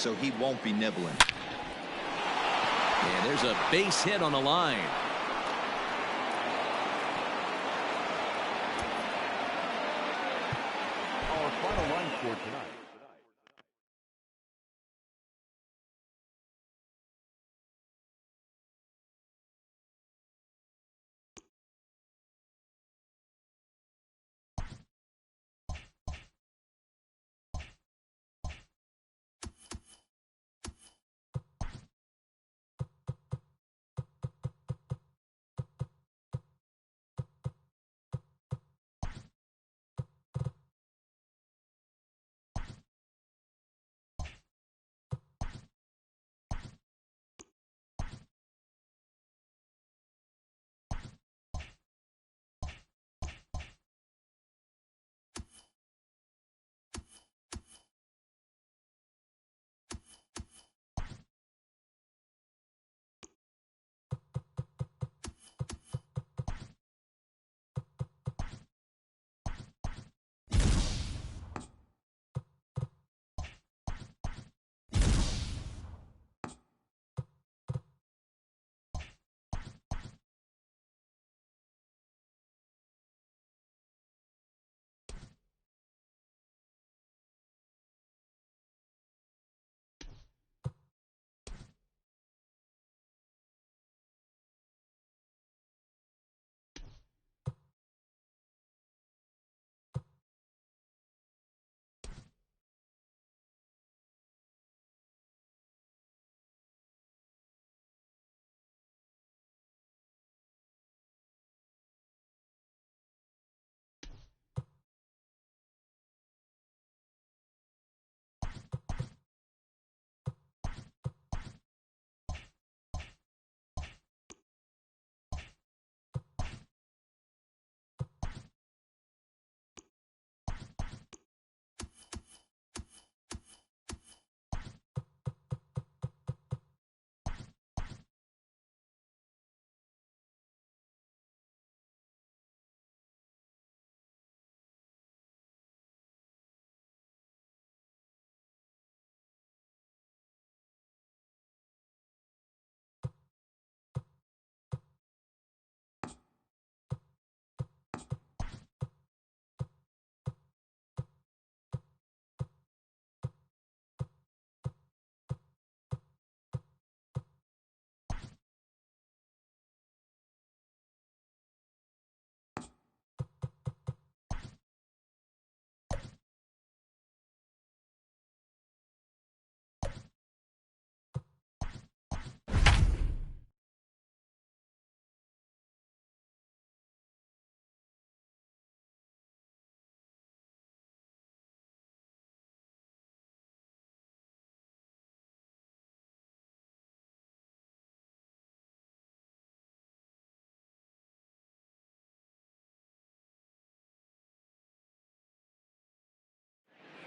so he won't be nibbling. And there's a base hit on the line. Our final line score tonight.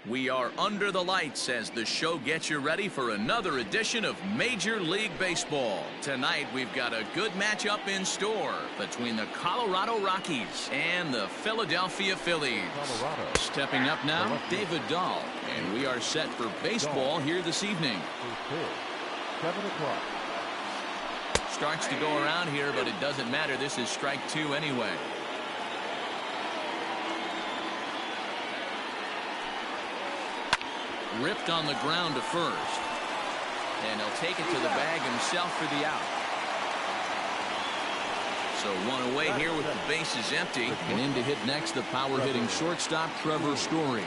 We are under the lights as the show gets you ready for another edition of Major League Baseball. Tonight, we've got a good matchup in store between the Colorado Rockies and the Philadelphia Phillies. Colorado. Stepping up now, David Dahl. And we are set for baseball here this evening. 7 o'clock. Starts to go around here, but it doesn't matter. This is strike two anyway. Ripped on the ground to first. And he'll take it to the bag himself for the out. So one away here with the bases empty. And in to hit next, the power-hitting shortstop, Trevor Story.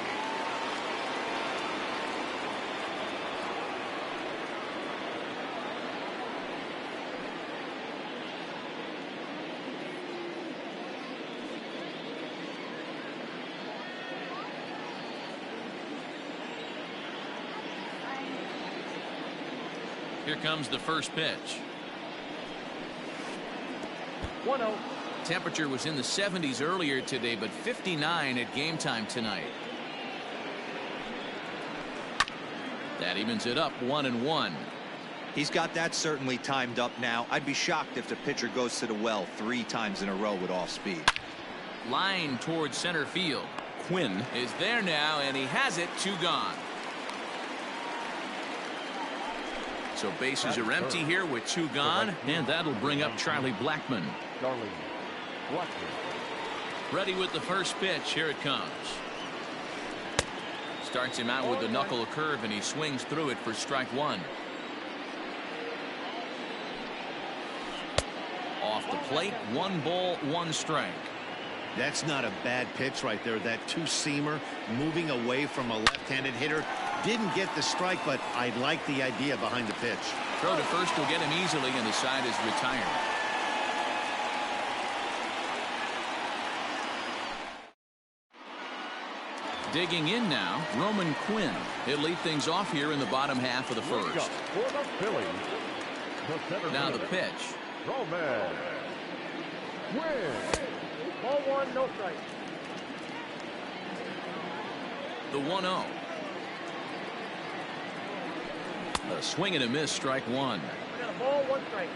Here comes the first pitch. 1-0. Temperature was in the 70s earlier today, but 59 at game time tonight. That evens it up 1-1. He's got that certainly timed up now. I'd be shocked if the pitcher goes to the well 3 times in a row with off speed. Line towards center field. Quinn is there now, and he has it. 2 gone. So bases are empty here with 2 gone, and that'll bring up Charlie Blackmon. Ready with the first pitch. Here it comes. Starts him out with the knuckle curve, and he swings through it for strike 1. Off the plate, 1 ball, 1 strike. That's not a bad pitch right there. That two-seamer moving away from a left-handed hitter. Didn't get the strike, but I like the idea behind the pitch. Throw to first will get him easily, and the side is retired. Digging in now, Roman Quinn. He'll lead things off here in the bottom half of the first. Now the pitch. Roman Quinn. Ball 1, no strike. The 1-0. A swing and a miss, strike 1. Ball 1 strike.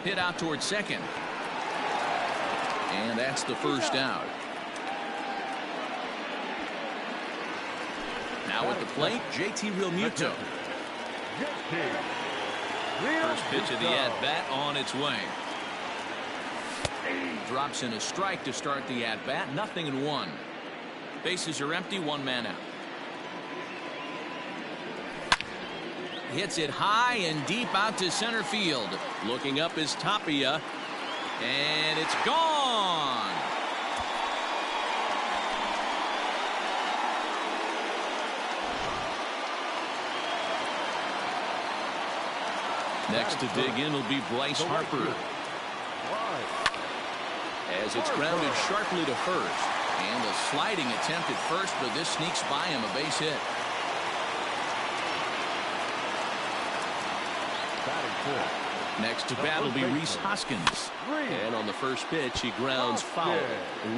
Hit out towards second. And that's the first out. Now at the plate, JT Realmuto. First pitch of the at-bat on its way. Drops in a strike to start the at-bat. 0-1. Bases are empty. 1 man out. Hits it high and deep out to center field. Looking up is Tapia. And it's gone. Next to dig in will be Bryce Harper. As it's grounded sharply to first. And a sliding attempt at first, but this sneaks by him, a base hit. Next to bat will be Rhys Hoskins. And on the first pitch, he grounds foul.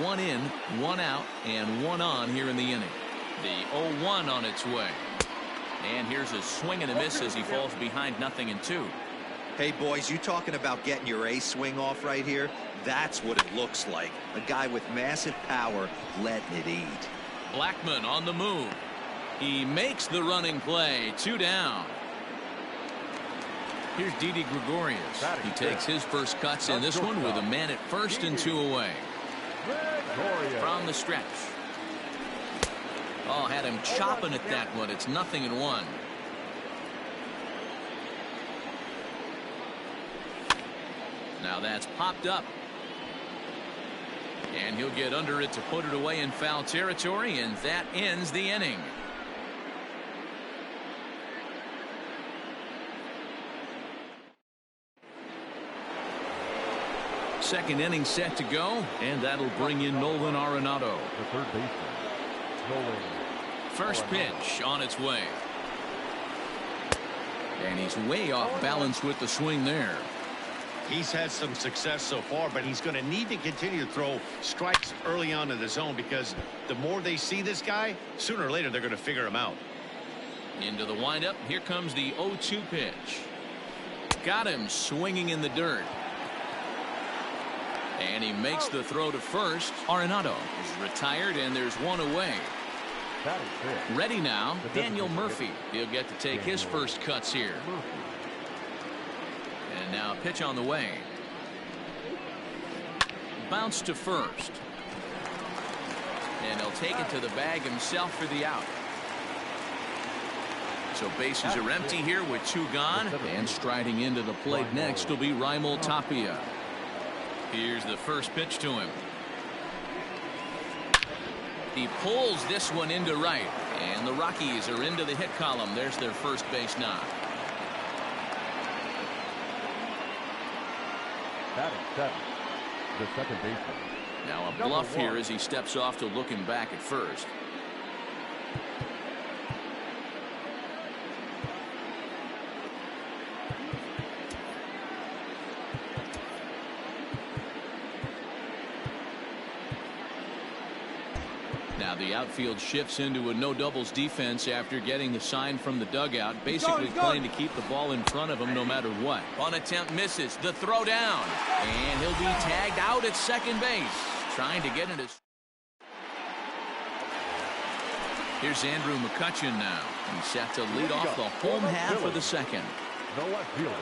1 in, 1 out, and 1 on here in the inning. The 0-1 on its way. And here's a swing and a miss as he falls behind 0-2. Hey, boys, you talking about getting your A swing off right here? That's what it looks like. A guy with massive power letting it eat. Blackmon on the move. He makes the running play. 2 down. Here's Didi Gregorius. He takes his first cuts in this one with a man at first and 2 away. From the stretch. Oh, had him chopping at that one. It's 0-1. Now that's popped up. And he'll get under it to put it away in foul territory, and that ends the inning. Second inning set to go, and that'll bring in Nolan Arenado. The third baseman, Nolan. First pitch on its way. And he's way off balance with the swing there. He's had some success so far, but he's going to need to continue to throw strikes early on in the zone, because the more they see this guy, sooner or later they're going to figure him out. Into the windup. Here comes the 0-2 pitch. Got him swinging in the dirt. And he makes the throw to first. Arenado is retired, and there's 1 away. Ready now, Daniel Murphy. He'll get to take his first cuts here. And now pitch on the way. Bounce to first. And he'll take it to the bag himself for the out. So bases are empty here with 2 gone. And striding into the plate next will be Raimel Tapia. Here's the first pitch to him. He pulls this one into right. And the Rockies are into the hit column. There's their first base knock. Batting 7, the second baseman. Now a bluff here as he steps off to look him back at first. Now the outfield shifts into a no doubles defense after getting the sign from the dugout, basically playing to keep the ball in front of him no matter what. One attempt misses. The throw down. And he'll be tagged out at second base. Trying to get into. Here's Andrew McCutcheon now. He's set to lead off the home half of the second. The left fielder,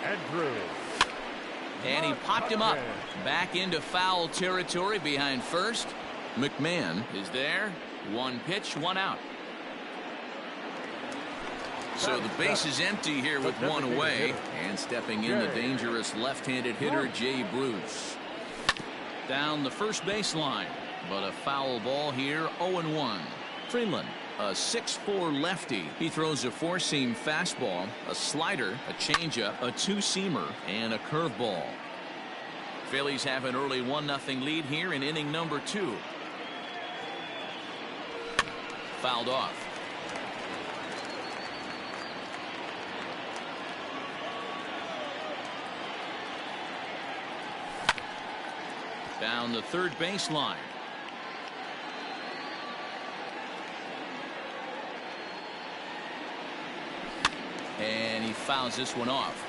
Andrew. And he popped him up. Back into foul territory behind first. McMahon is there. One pitch, one out. So the base is empty here with one away. And stepping in, the dangerous left-handed hitter, Jay Bruce. Down the first baseline. But a foul ball here, 0-1. Freeland, a 6'4" lefty. He throws a four-seam fastball, a slider, a changeup, a two-seamer, and a curveball. Phillies have an early 1-0 lead here in inning number 2. Fouled off. Down the third baseline. And he fouls this one off.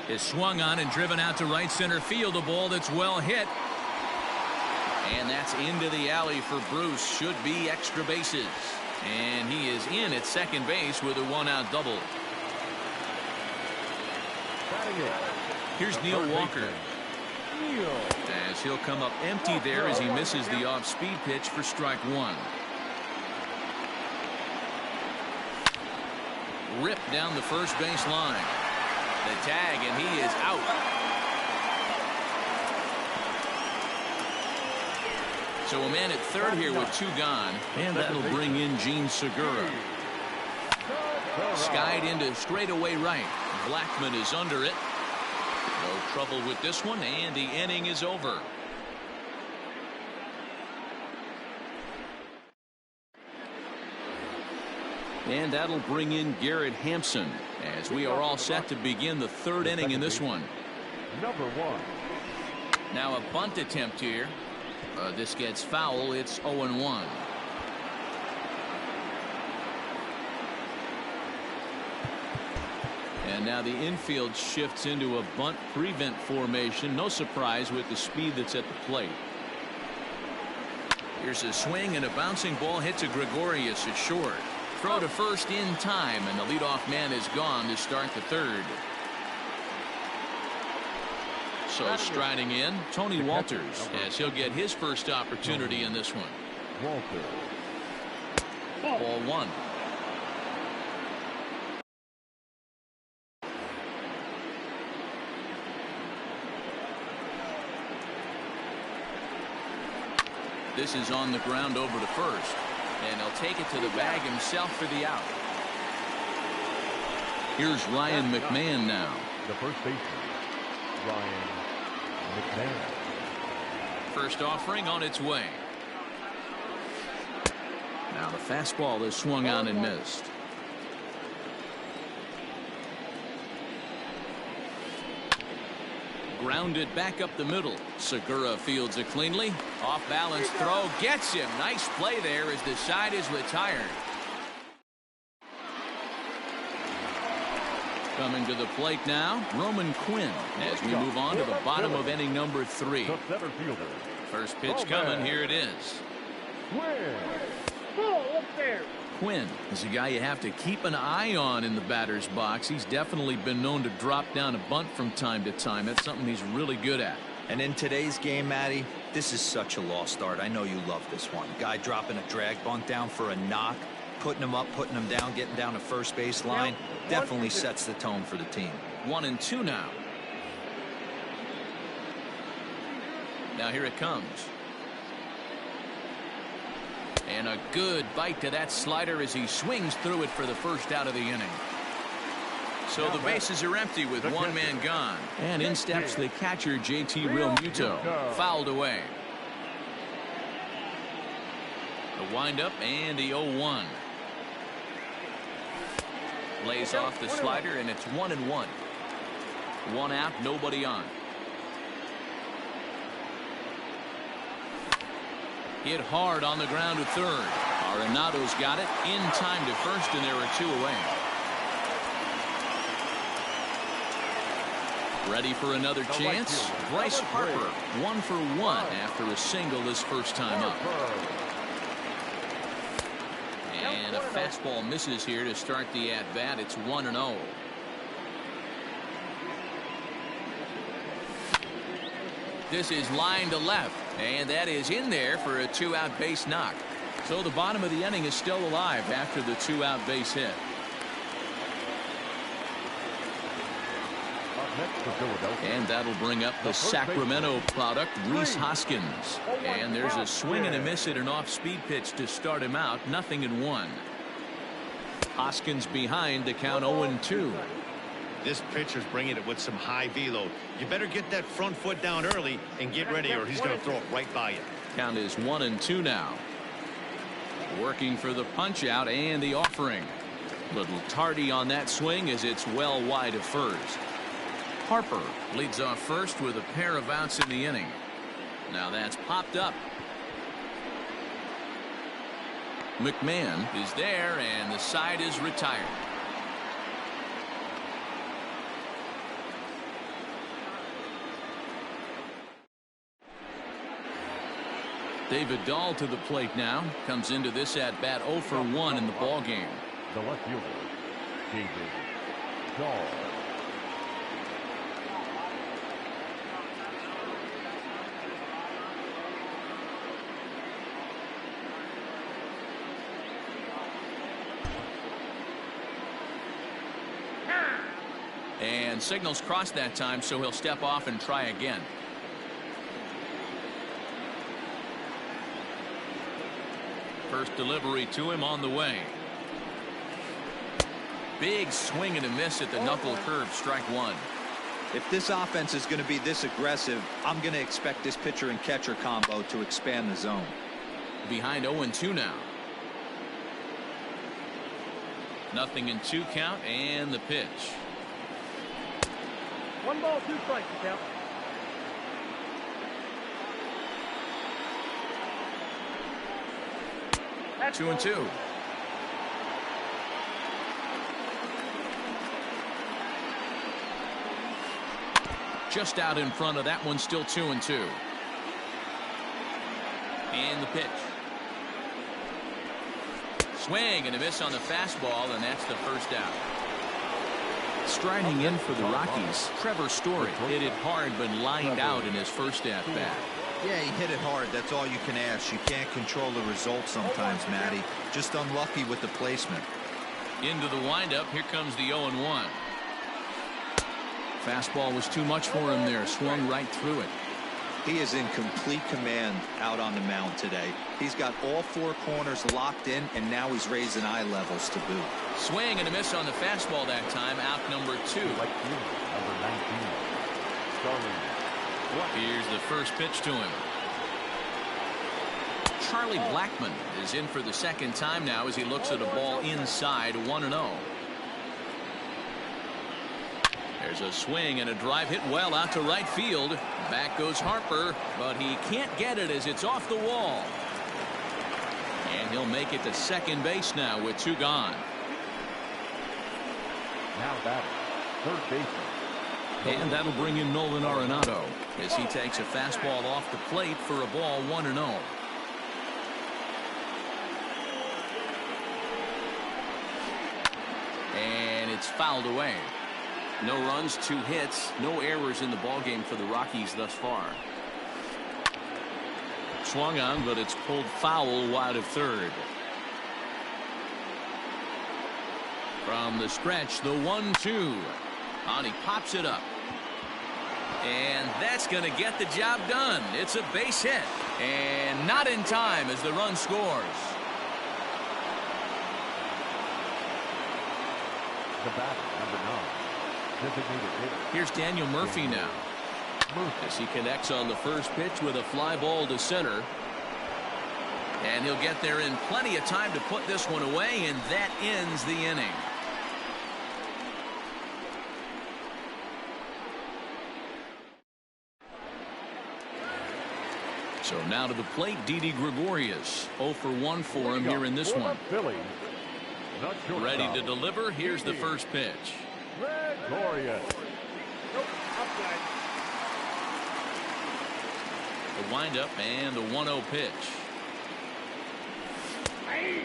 Is swung on and driven out to right center field. A ball that's well hit. And that's into the alley for Bruce. Should be extra bases. And he is in at second base with a 1-out double. Here's Neil Walker. As he'll come up empty there as he misses the off-speed pitch for strike one. Ripped down the first base line. The tag, and he is out. So a man at third here with two gone, and that'll bring in Gene Segura. Skied into straightaway right. Blackman is under it. No trouble with this one, and the inning is over. And that'll bring in Garrett Hampson as we are all set to begin the third inning in this one. Number 1. Now a bunt attempt here. This gets foul. It's 0-1. And now the infield shifts into a bunt prevent formation. No surprise with the speed that's at the plate. Here's a swing, and a bouncing ball hit to Gregorius at short. Throw to first in time, and the leadoff man is gone to start the third. So striding in, Tony Walters, as he'll get his first opportunity in this one. Ball one. This is on the ground over to first. And he'll take it to the bag himself for the out. Here's Ryan McMahon now. The first baseman, Ryan McMahon. First offering on its way. Now the fastball is swung on and missed. Grounded back up the middle. Segura fields it cleanly. Off balance throw gets him. Nice play there as the side is retired. Coming to the plate now, Roman Quinn, as we move on to the bottom of inning number 3. First pitch coming. Here it is. Up there. Quinn is a guy you have to keep an eye on in the batter's box. He's definitely been known to drop down a bunt from time to time. That's something he's really good at. And in today's game, Matty, this is such a lost art. I know you love this one. Guy dropping a drag bunt down for a knock, putting him up, putting him down, getting down to first base line. Definitely sets the tone for the team. 1-2 now. Now here it comes. And a good bite to that slider as he swings through it for the first out of the inning. So the bases are empty with one man gone. And in steps the catcher, JT Realmuto. Fouled away. The windup and the 0-1. Lays off the slider, and it's 1-1. One out, nobody on. Hit hard on the ground to third. Arenado's got it in time to first, and there are two away. Ready for another chance? Bryce Harper, 1 for 1 after a single his first time up. And a fastball misses here to start the at-bat. It's 1-0. This is line to left, and that is in there for a 2-out base knock. So the bottom of the inning is still alive after the 2-out base hit. And that'll bring up the Sacramento product, Rhys Hoskins. And there's a swing and a miss at an off-speed pitch to start him out. 0-1. Hoskins behind to count 0-2. This pitcher's bringing it with some high velo. You better get that front foot down early and get ready, or he's going to throw it right by you. Count is 1-2 now. Working for the punch out and the offering. Little tardy on that swing as it's well wide of first. Harper leads off first with a pair of outs in the inning. Now that's popped up. McMahon is there and the side is retired. David Dahl to the plate now. Comes into this at bat 0 for 1 in the ball game. The left fielder, David Dahl. And signals crossed that time, so he'll step off and try again. First delivery to him on the way. Big swing and a miss at the knuckle curve, strike one. If this offense is going to be this aggressive, I'm going to expect this pitcher and catcher combo to expand the zone. Behind 0-2 now. 0-2 count and the pitch. 1 ball, 2 strikes, count. That's 2-2. Just out in front of that one, still 2-2. And the pitch. Swing and a miss on the fastball, and that's the first out. Striding in for the Rockies, Trevor Story hit it hard but lined out in his first at bat. Yeah, he hit it hard. That's all you can ask. You can't control the result sometimes, Matty. Just unlucky with the placement. Into the windup. Here comes the 0-1. Fastball was too much for him there. Swung right through it. He is in complete command out on the mound today. He's got all 4 corners locked in, and now he's raising eye levels to boot. Swing and a miss on the fastball that time. Out number 2. Number 19. Starting. Here's the first pitch to him. Charlie Blackmon is in for the second time now as he looks at a ball inside. 1-0. There's a swing and a drive hit well out to right field. Back goes Harper, but he can't get it as it's off the wall. And he'll make it to second base now with 2 gone. Now batting, third baseman. And that'll bring in Nolan Arenado as he takes a fastball off the plate for a ball 1-0. And it's fouled away. No runs, 2 hits, no errors in the ballgame for the Rockies thus far. Swung on, but it's pulled foul wide of third. From the stretch, the 1-2. And he pops it up. And that's going to get the job done. It's a base hit. And not in time as the run scores. The batter, number 9. Designated hitter. Here's Daniel Murphy now. As he connects on the first pitch with a fly ball to center. And he'll get there in plenty of time to put this one away, and that ends the inning. So now to the plate, Didi Gregorius. 0 for 1 for him here in this one. Ready to deliver. Here's the first pitch. Gregorius. Nope, outside. The windup and the 1-0 pitch. Hey.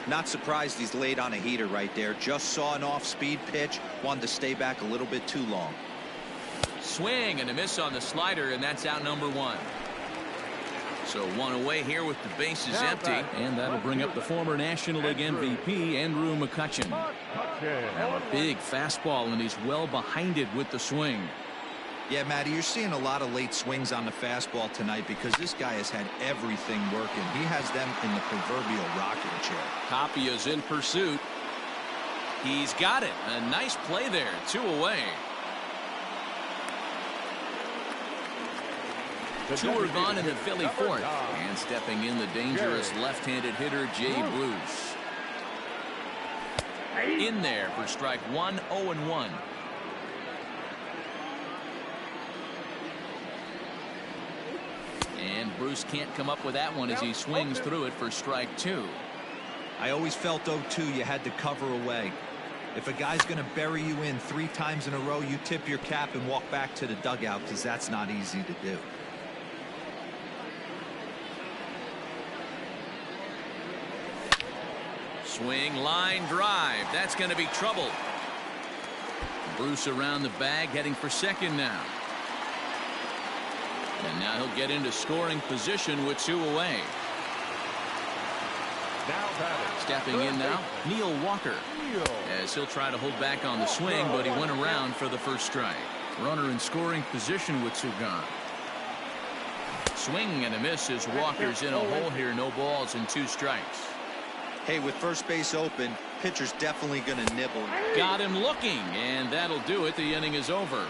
Not surprised he's laid on a heater right there. Just saw an off-speed pitch. Wanted to stay back a little bit too long. Swing and a miss on the slider, and that's out number 1. So 1 away here with the bases empty, and that'll bring up the former National League MVP, Andrew McCutchen. Now a big fastball, and he's well behind it with the swing. Yeah, Matty, you're seeing a lot of late swings on the fastball tonight because this guy has had everything working. He has them in the proverbial rocking chair. Tapia's in pursuit. He's got it. A nice play there. 2 away. 2 are gone in the Philly fourth. And stepping in the dangerous left-handed hitter, Jay Bruce. In there for strike 1, 0-1. And Bruce can't come up with that one as he swings through it for strike 2. I always felt, 0-2, you had to cover away. If a guy's going to bury you in 3 times in a row, you tip your cap and walk back to the dugout because that's not easy to do. Swing, line drive. That's going to be trouble. Bruce around the bag, heading for second now. And now he'll get into scoring position with 2 away. Stepping in now, Neil Walker. As he'll try to hold back on the swing, but he went around for the first strike. Runner in scoring position with 2 gone. Swing and a miss as Walker's in a hole here. No balls and 2 strikes. Hey, with first base open, pitcher's definitely going to nibble. Got him looking, and that'll do it. The inning is over.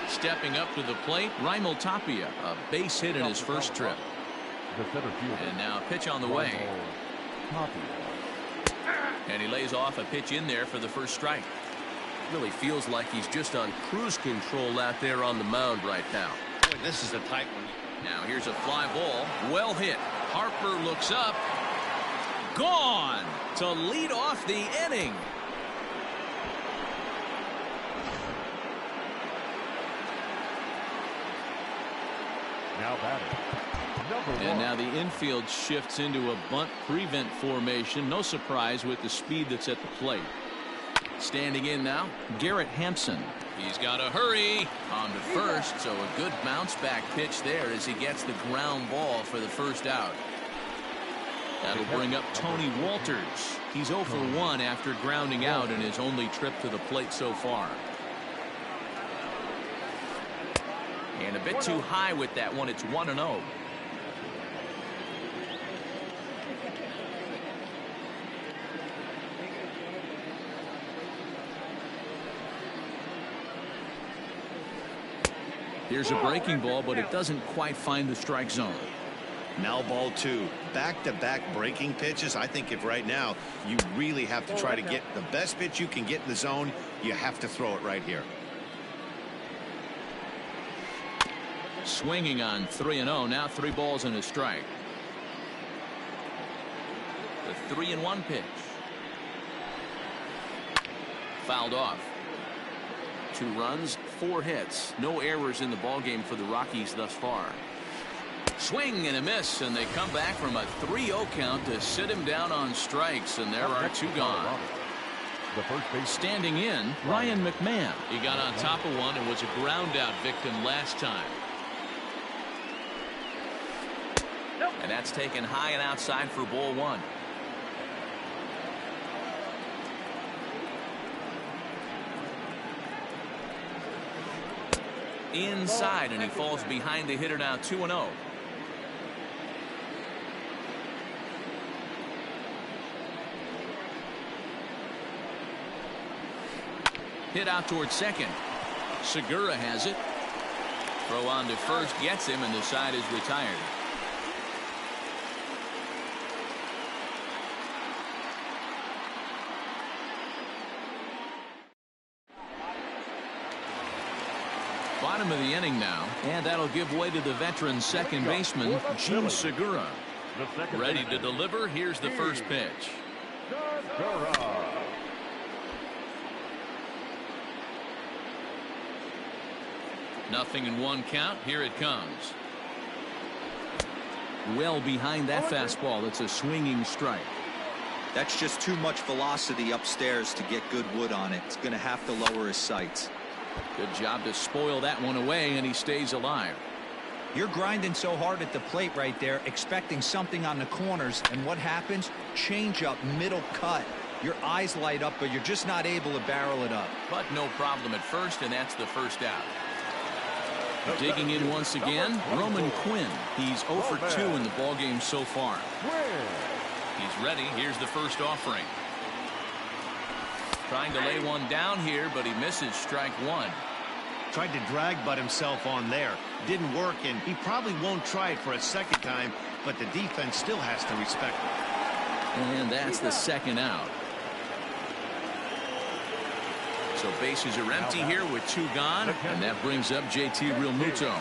Stepping up to the plate, Raimel Tapia, a base hit in his first trip. And now a pitch on the way. And he lays off a pitch in there for the first strike. Really feels like he's just on cruise control out there on the mound right now. Boy, this is a tight one. Now here's a fly ball. Well hit. Harper looks up. Gone to lead off the inning. Now batting. And now the infield shifts into a bunt prevent formation. No surprise with the speed that's at the plate. Standing in now, Garrett Hampson. He's got to hurry on to first, so a good bounce back pitch there as he gets the ground ball for the first out. That'll bring up Tony Walters. He's 0 for 1 after grounding out in his only trip to the plate so far. And a bit too high with that one. It's 1-0. Here's a breaking ball, but it doesn't quite find the strike zone. Now ball 2. Back-to-back breaking pitches. I think if right now you really have to try to get the best pitch you can get in the zone, you have to throw it right here. Swinging on 3-0. Now 3 balls and a strike. The 3-1 pitch. Fouled off. 2 runs, 4 hits. No errors in the ballgame for the Rockies thus far. Swing and a miss, and they come back from a 3-0 count to sit him down on strikes, and there are 2 gone. The first base standing in, Ryan McMahon. He got on top of one and was a ground out victim last time. And that's taken high and outside for ball 1. Inside, and he falls behind the hitter now. 2-0. Hit out towards second. Segura has it. Throw on to first gets him, and the side is retired. Bottom of the inning now, and that'll give way to the veteran second baseman, Gene Segura. Ready to deliver. Here's the first pitch. Nothing in one count. Here it comes. Well behind that fastball. It's a swinging strike. That's just too much velocity upstairs to get good wood on it. It's going to have to lower his sights. Good job to spoil that one away, and he stays alive. You're grinding so hard at the plate right there, expecting something on the corners, and what happens? Change up, middle cut. Your eyes light up, but you're just not able to barrel it up. But no problem at first, and that's the first out. Digging in once again, Roman Quinn. He's 0 for 2 in the ballgame so far. He's ready. Here's the first offering. Trying to lay one down here, but he misses strike one. Tried to drag butt himself on there. Didn't work, and he probably won't try it for a second time, but the defense still has to respect it. And that's the second out. So bases are empty here with 2 gone, and that brings up JT Realmuto.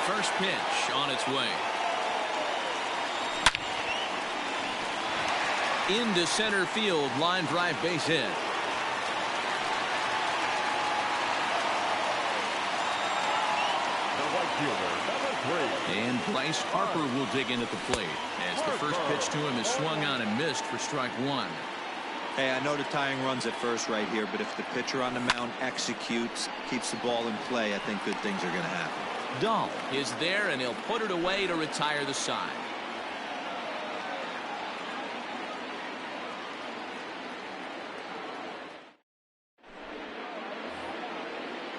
First pitch on its way. Into center field, line drive, base hit. And Bryce Harper will dig in at the plate as the first pitch to him is swung on and missed for strike one. Hey, I know the tying runs at first right here, but if the pitcher on the mound executes, keeps the ball in play, I think good things are going to happen. Dahl is there, and he'll put it away to retire the side.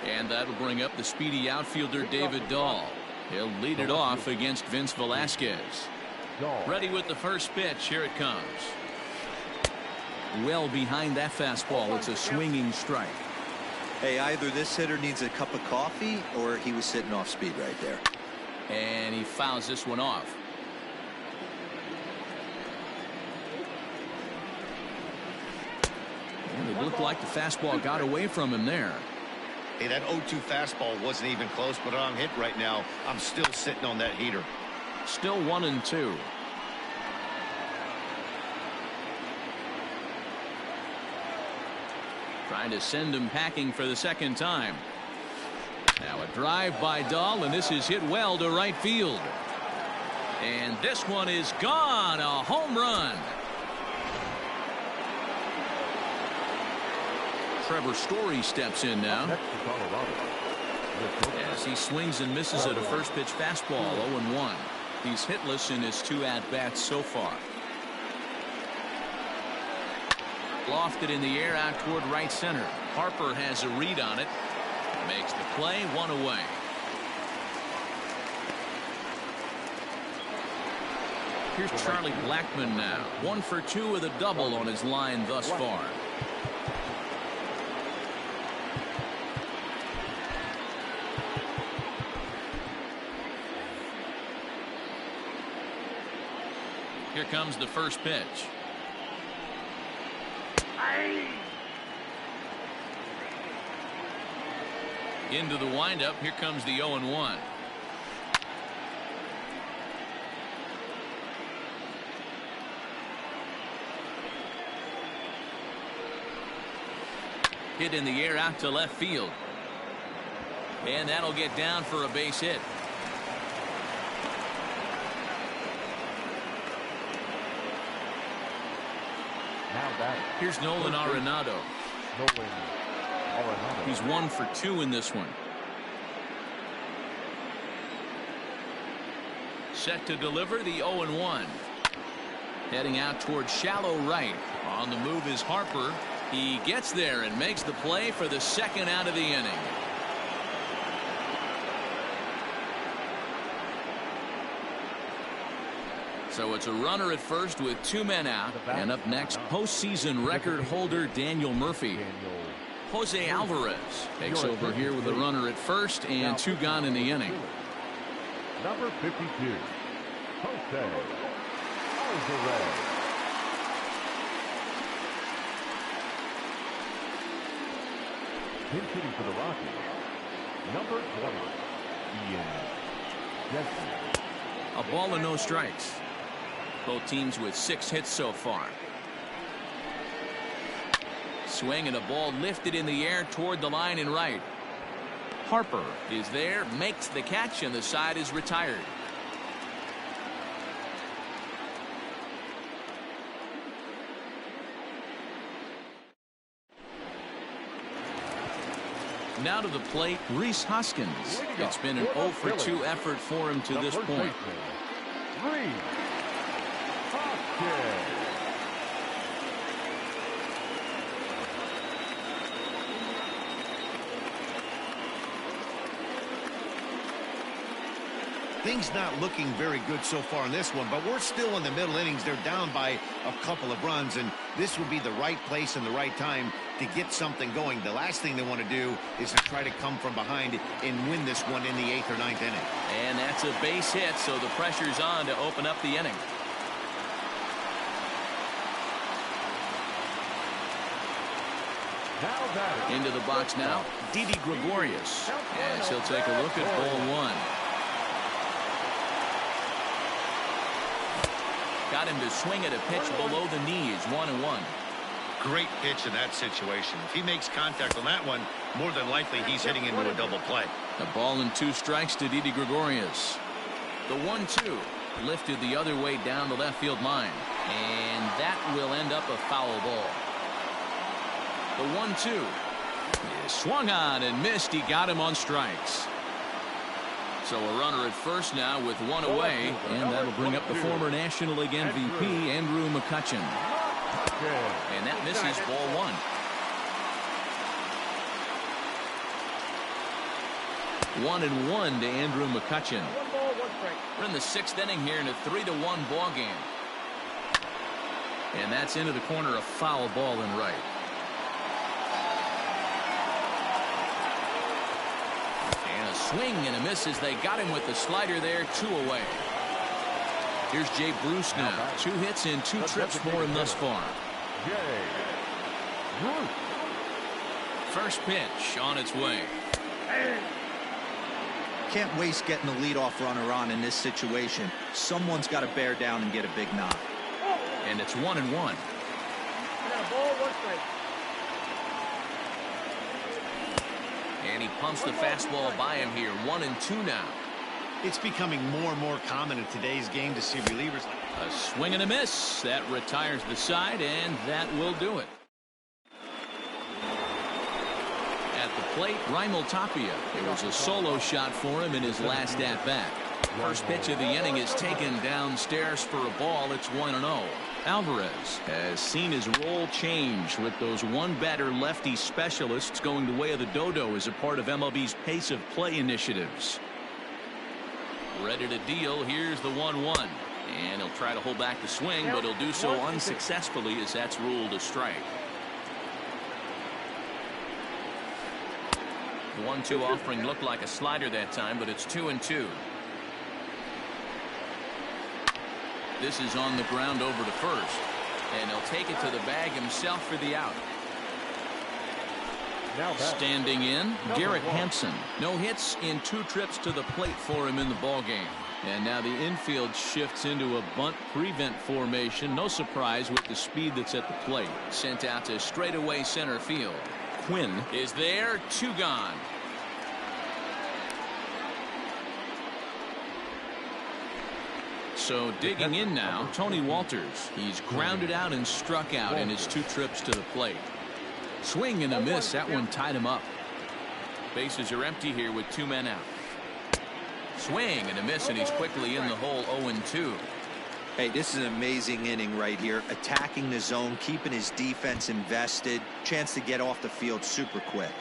And that'll bring up the speedy outfielder David Dahl. He'll lead it off against Vince Velasquez. Ready with the first pitch. Here it comes. Well behind that fastball. It's a swinging strike. Hey, either this hitter needs a cup of coffee or he was sitting off speed right there. And he fouls this one off. And it looked like the fastball got away from him there. Hey, that 0-2 fastball wasn't even close, but I'm hit right now. I'm still sitting on that heater. Still 1-2. Trying to send him packing for the second time. Now a drive by Dahl, and this is hit well to right field. And this one is gone. A home run. Trevor Story steps in now as he swings and misses at a first pitch fastball. 0-1. He's hitless in his 2 at-bats so far. Lofted in the air out toward right center. Harper has a read on it. Makes the play. 1 away. Here's Charlie Blackmon now. 1 for 2 with a double on his line thus far. Here comes the first pitch. Into the windup. Here comes the 0-1. Hit in the air out to left field. And that'll get down for a base hit. Here's Nolan Arenado. He's 1 for 2 in this one. Set to deliver the 0-1. Heading out toward shallow right. On the move is Harper. He gets there and makes the play for the second out of the inning. So it's a runner at first with 2 men out. And up next, postseason record holder Daniel Murphy. Jose Alvarez takes over here with a runner at first and 2 gone in the inning. Number 52, Jose Alvarez. Pinch hitting for the Rockies, number 20, Ian Jensen. A ball and no strikes. Both teams with 6 hits so far. Swing and a ball lifted in the air toward the line and right. Harper is there, makes the catch, and the side is retired. Now to the plate, Rhys Hoskins. It's been an 0 for 2 effort for him to this point. Rhys Hoskins. Things not looking very good so far in this one, but we're still in the middle innings. They're down by a couple of runs, and this would be the right place and the right time to get something going. The last thing they want to do is to try to come from behind and win this one in the 8th or 9th inning. And that's a base hit, so the pressure's on to open up the inning. Into the box now, Didi Gregorius, as he'll take a look at ball 1. Got him to swing at a pitch below the knees, 1-1. Great pitch in that situation. If he makes contact on that one, more than likely he's hitting into a double play. A ball and 2 strikes to Didi Gregorius. The 1-2 lifted the other way down the left field line, and that will end up a foul ball. The 1-2 is swung on and missed. He got him on strikes. So a runner at first now with 1 away, and that'll bring up the former National League MVP, Andrew McCutchen. And that misses ball 1. 1-1 to Andrew McCutchen. 1 ball, 1 strike. We're in the 6th inning here in a 3-1 ball game. And that's into the corner, a foul ball in right. And a swing and a miss as they got him with the slider there, 2 away. Here's Jay Bruce now. 2 hits and 2 trips for him thus far. First pitch on its way. Can't waste getting the leadoff runner on in this situation. Someone's got to bear down and get a big knock. And it's 1-1. And a ball, 1 strike. And he pumps the fastball by him here. 1-2 now. It's becoming more and more common in today's game to see relievers like A swing and a miss. That retires the side, and that will do it. At the plate, Raimel Tapia. It was a solo shot for him in his last at-bat. First pitch of the inning is taken downstairs for a ball. It's 1-0. Alvarez has seen his role change with those one-batter lefty specialists going the way of the dodo as a part of MLB's pace of play initiatives. Ready to deal. Here's the 1-1. And he'll try to hold back the swing, but he'll do so unsuccessfully as that's ruled a strike. 1-2 offering looked like a slider that time, but it's 2-2. This is on the ground over to first, and he'll take it to the bag himself for the out. Standing in, Garrett Hampson. No hits in 2 trips to the plate for him in the ballgame. And now the infield shifts into a bunt prevent formation. No surprise with the speed that's at the plate. Sent out to straightaway center field. Quinn is there, 2 gone. So digging in now, Tony Walters. He's grounded out and struck out in his 2 trips to the plate. Swing and a miss. That one tied him up. Bases are empty here with 2 men out. Swing and a miss, and he's quickly in the hole. 0-2. Hey, this is an amazing inning right here. Attacking the zone, keeping his defense invested. Chance to get off the field super quick.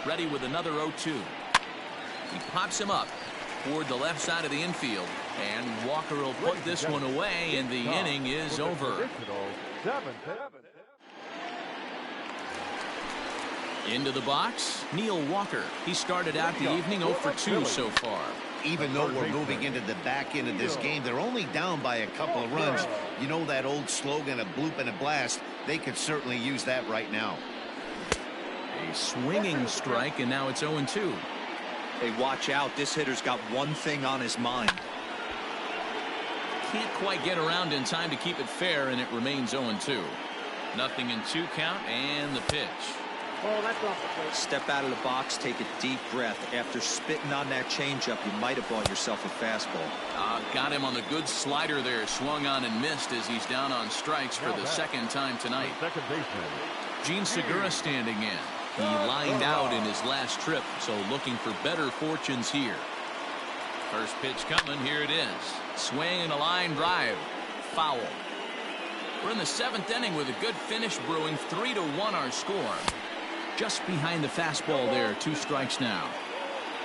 Ready with another 0-2. He pops him up toward the left side of the infield, and Walker will put this one away, and the inning is over. Into the box, Neil Walker. He started out the evening 0 for 2 so far. Even though we're moving into the back end of this game, they're only down by a couple of runs. You know that old slogan, a bloop and a blast? They could certainly use that right now. A swinging strike, and now it's 0-2. Hey, watch out. This hitter's got one thing on his mind. Can't quite get around in time to keep it fair, and it remains 0-2. 0-2 count, and the pitch. Oh, that's off the plate. Step out of the box, take a deep breath. After spitting on that changeup, you might have bought yourself a fastball. Got him on the good slider there. Swung on and missed as he's down on strikes for the second time tonight. Second baseman. Gene Segura standing in. He lined out in his last trip, so looking for better fortunes here. First pitch coming. Here it is. Swing and a line drive. Foul. We're in the 7th inning with a good finish brewing. 3-1 our score. Just behind the fastball there. 2 strikes now.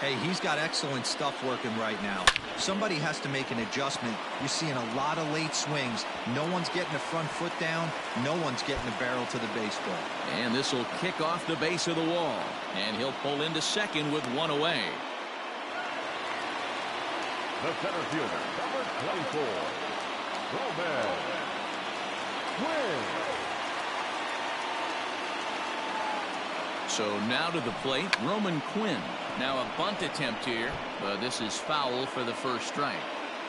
Hey, he's got excellent stuff working right now. Somebody has to make an adjustment. You're seeing a lot of late swings. No one's getting the front foot down. No one's getting the barrel to the baseball. And this will kick off the base of the wall. And he'll pull into second with 1 away. The center fielder, number 24, Roman Quinn. So now to the plate, Roman Quinn. Now a bunt attempt here, but this is foul for the first strike.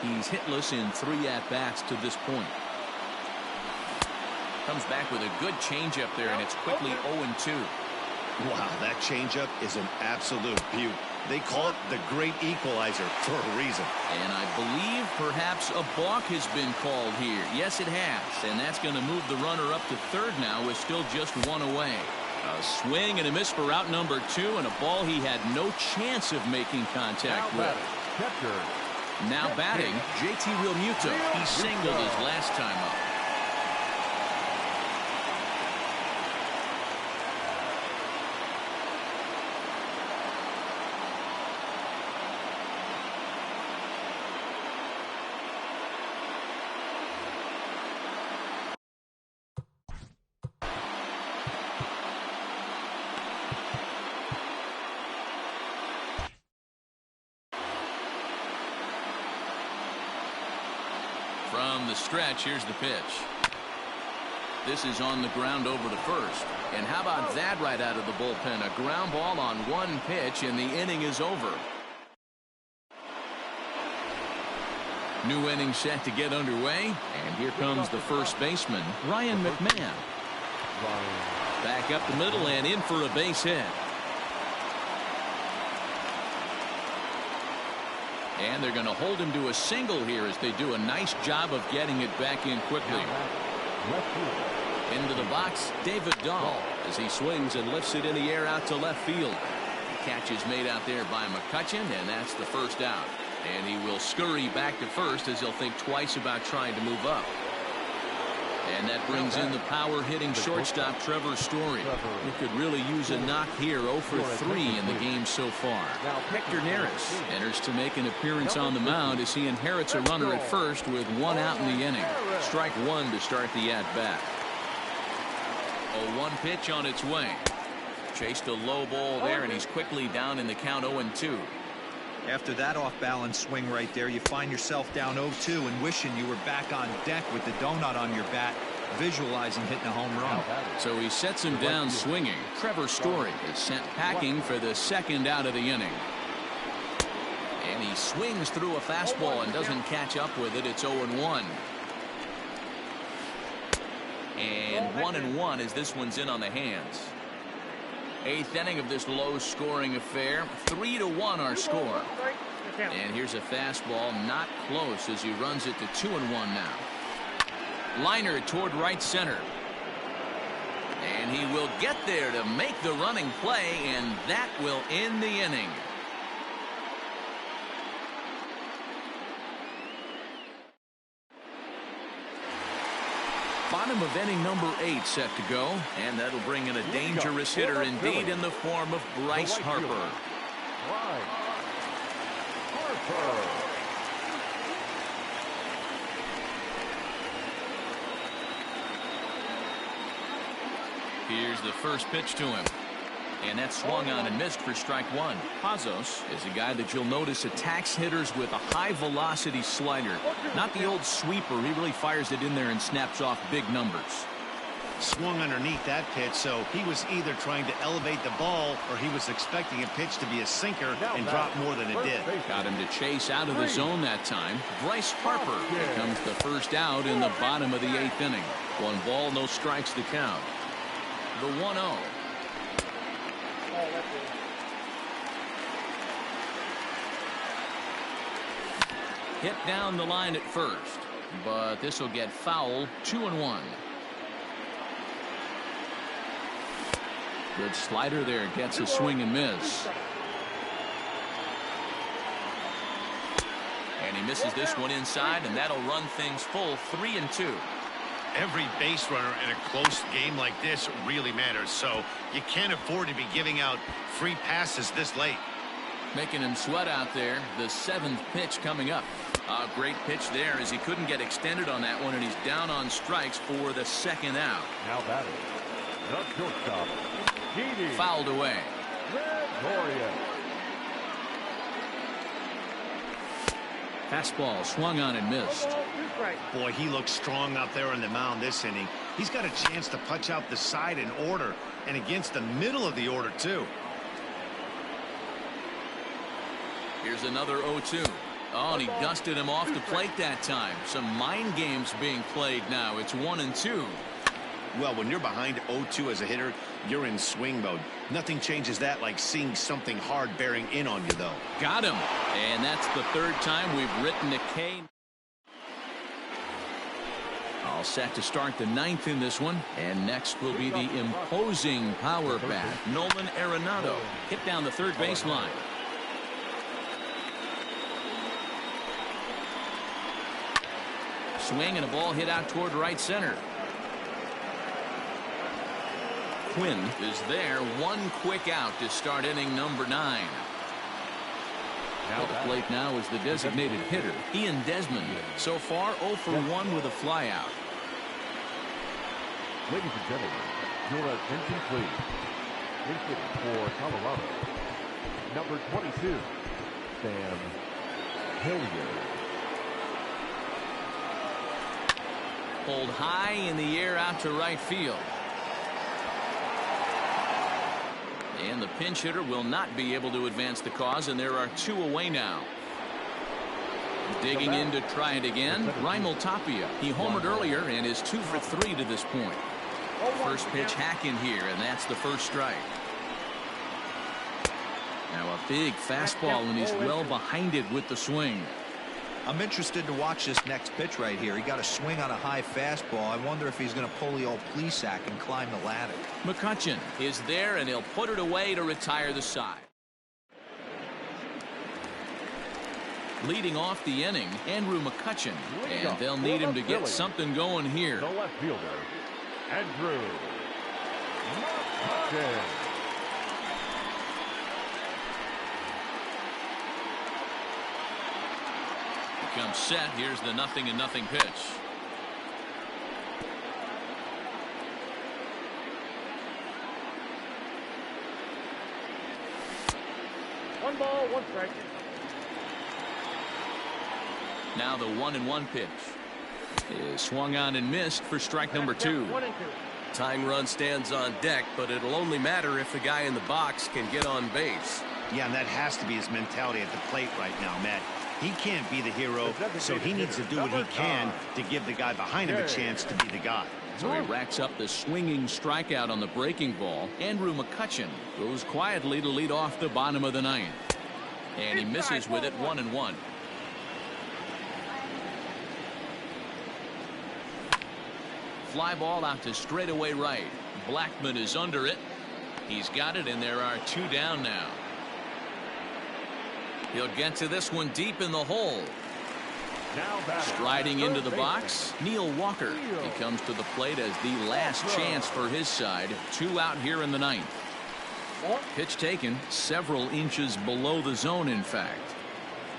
He's hitless in 3 at-bats to this point. Comes back with a good changeup there, and it's quickly 0-2. Wow, that changeup is an absolute beaut. They call it the great equalizer for a reason. And I believe perhaps a balk has been called here. Yes, it has. And that's going to move the runner up to third now with still just 1 away. A swing and a miss for out number 2, and a ball he had no chance of making contact with. Now batting, JT Realmuto. He singled his last time up. From the stretch, here's the pitch. This is on the ground over to first. And how about that right out of the bullpen? A ground ball on 1 pitch, and the inning is over. New inning set to get underway. And here comes the first baseman, Ryan McMahon. Back up the middle and in for a base hit. And they're going to hold him to a single here as they do a nice job of getting it back in quickly. Into the box, David Dahl, as he swings and lifts it in the air out to left field. The catch is made out there by McCutchen, and that's the first out. And he will scurry back to first as he'll think twice about trying to move up. And that brings in the power-hitting shortstop Trevor Story. He could really use a knock here. 0 for 3 in the game so far. Hector Neris enters to make an appearance on the mound as he inherits a runner at first with 1 out in the inning. Strike 1 to start the at-bat. A 1 pitch on its way. Chased a low ball there, and he's quickly down in the count 0-2. After that off-balance swing right there, you find yourself down 0-2 and wishing you were back on deck with the donut on your bat, visualizing hitting a home run. So he sets him down swinging. Trevor Story is sent packing for the second out of the inning. And he swings through a fastball and doesn't catch up with it. It's 0-1. And 1-1 as this one's in on the hands. 8th inning of this low-scoring affair. 3-1 our score. And here's a fastball not close as he runs it to 2-1 now. Liner toward right center. And he will get there to make the running play, and that will end the inning. Bottom of inning number 8 set to go, and that'll bring in a dangerous hitter indeed in the form of Bryce Harper. Here's the first pitch to him. And that swung on and missed for strike 1. Pazos is a guy that you'll notice attacks hitters with a high-velocity slider. Not the old sweeper. He really fires it in there and snaps off big numbers. swung underneath that pitch, so he was either trying to elevate the ball or he was expecting a pitch to be a sinker and drop more than it did. Got him to chase out of the zone that time. Bryce Harper becomes the first out in the bottom of the 8th inning. 1 ball, no strikes to count. The 1-0. Hit down the line at first, but this will get foul. 2-1. Good slider there, gets a swing and miss. And he misses this one inside, and that'll run things full. 3-2. Every base runner in a close game like this really matters, so you can't afford to be giving out free passes this late. Making him sweat out there. The 7th pitch coming up. A great pitch there as he couldn't get extended on that one, and he's down on strikes for the 2nd out. Now batting, the shortstop, Genie. Fouled away. Gregorius. Fastball swung on and missed. Boy, he looks strong out there on the mound this inning. He's got a chance to punch out the side in order, and against the middle of the order, too. Here's another 0-2. Oh, and he dusted him off the plate that time. Some mind games being played now. It's 1-2. Well, when you're behind 0-2 as a hitter, you're in swing mode. Nothing changes that like seeing something hard bearing in on you, though. Got him. And that's the 3rd time we've written a K. All set to start the 9th in this one. And next will be the imposing power bat, Nolan Arenado. Hit down the 3rd baseline. Swing and a ball hit out toward right center. Quinn is there. 1 quick out to start inning number 9. At the plate now is the designated hitter, Ian Desmond. So far 0 for 1 with a flyout. Ladies and gentlemen, your attention please. Hitting for Colorado, number 22, Sam Hilliard. Pulled high in the air out to right field. And the pinch hitter will not be able to advance the cause, and there are 2 away now. Digging in to try it again, Raimel Tapia. He homered earlier and is 2 for 3 to this point. First pitch hack in here, and that's the first strike. Now a big fastball, and he's well behind it with the swing. I'm interested to watch this next pitch right here. He got a swing on a high fastball. I wonder if he's going to pull the old Plesac and climb the ladder. McCutchen is there, and he'll put it away to retire the side. Leading off the inning, Andrew McCutchen, and they'll need him to get something going here. The left fielder, Andrew McCutchen. Comes set. Here's the 0-0 pitch. One ball, 1 strike. Now the 1-1 pitch is swung on and missed for strike number 2. 1-2. Tying run stands on deck, but it'll only matter if the guy in the box can get on base. Yeah, and that has to be his mentality at the plate right now, Matt. He can't be the hero, so he needs to do what he can to give the guy behind him a chance to be the guy. So he racks up the swinging strikeout on the breaking ball. Andrew McCutchen goes quietly to lead off the bottom of the 9th. And he misses with it. 1-1. Fly ball out to straightaway right. Blackman is under it. He's got it, and there are 2 down now. He'll get to this one deep in the hole. Striding into the box, Neil Walker. He comes to the plate as the last chance for his side. 2 out here in the 9th. Pitch taken several inches below the zone, in fact.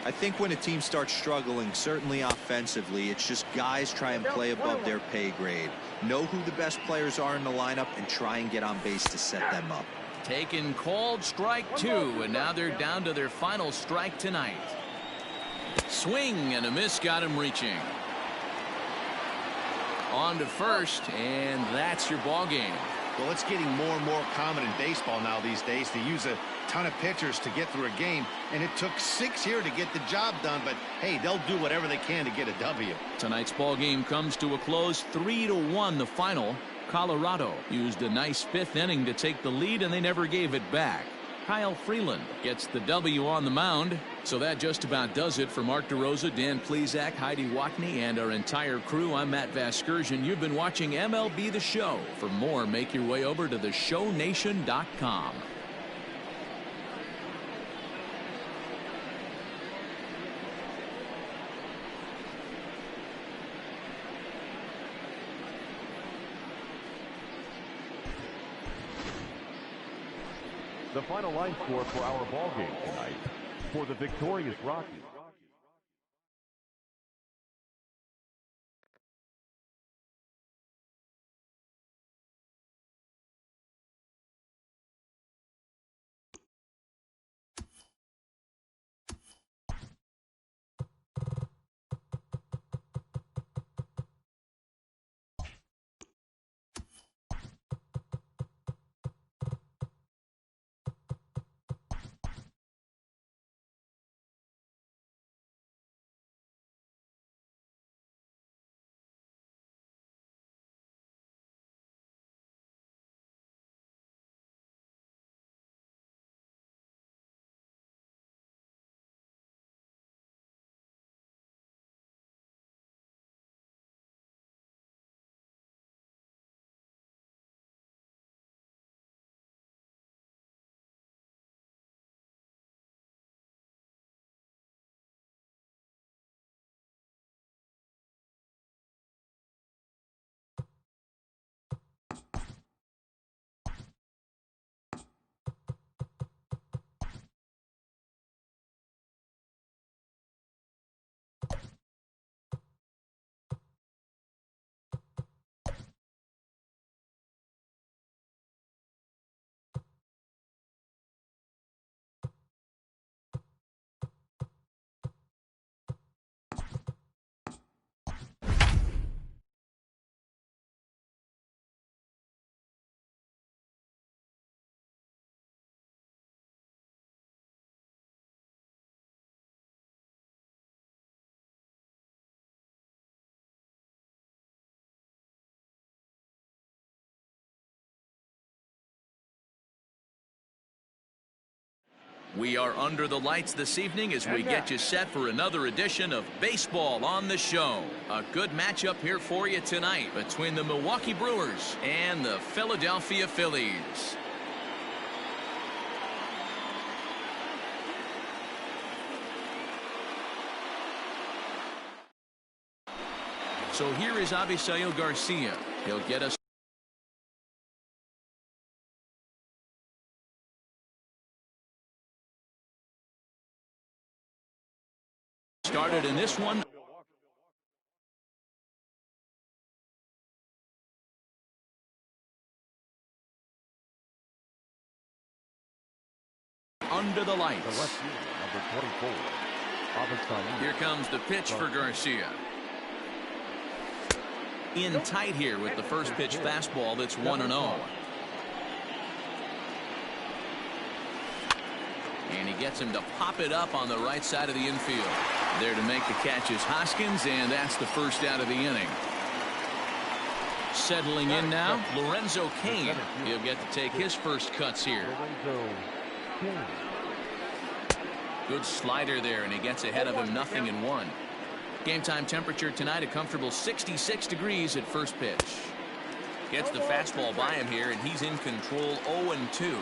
I think when a team starts struggling, certainly offensively, it's just guys try and play above their pay grade. Know who the best players are in the lineup and try and get on base to set them up. Taken, called, strike 2, and now they're down to their final strike tonight. Swing and a miss got him reaching. On to first, and that's your ball game. Well, it's getting more and more common in baseball now these days to use a ton of pitchers to get through a game, and it took 6 here to get the job done, but hey, they'll do whatever they can to get a W. Tonight's ball game comes to a close, 3-1 the final. Colorado used a nice fifth inning to take the lead, and they never gave it back. Kyle Freeland gets the W on the mound. So that just about does it for Mark DeRosa, Dan Plesac, Heidi Watney, and our entire crew. I'm Matt Vasgersian. You've been watching MLB The Show. For more, make your way over to theshownation.com. The final line score for our ball game tonight for the victorious Rockies. We are under the lights this evening as we get you set for another edition of Baseball on the Show. A good matchup here for you tonight between the Milwaukee Brewers and the Philadelphia Phillies. So here is Avisail Garcia. He'll get us started in this one. Under the lights. The left field, number 24. Here comes the pitch for Garcia. In tight here with the first pitch fastball that's 1-0. And he gets him to pop it up on the right side of the infield. There to make the catch is Hoskins, and that's the first out of the inning. Settling in now, Lorenzo Cain. He'll get to take his first cuts here. Good slider there, and he gets ahead of him 0-1. Game time temperature tonight, a comfortable 66 degrees at first pitch. Gets the fastball by him here, and he's in control 0-2.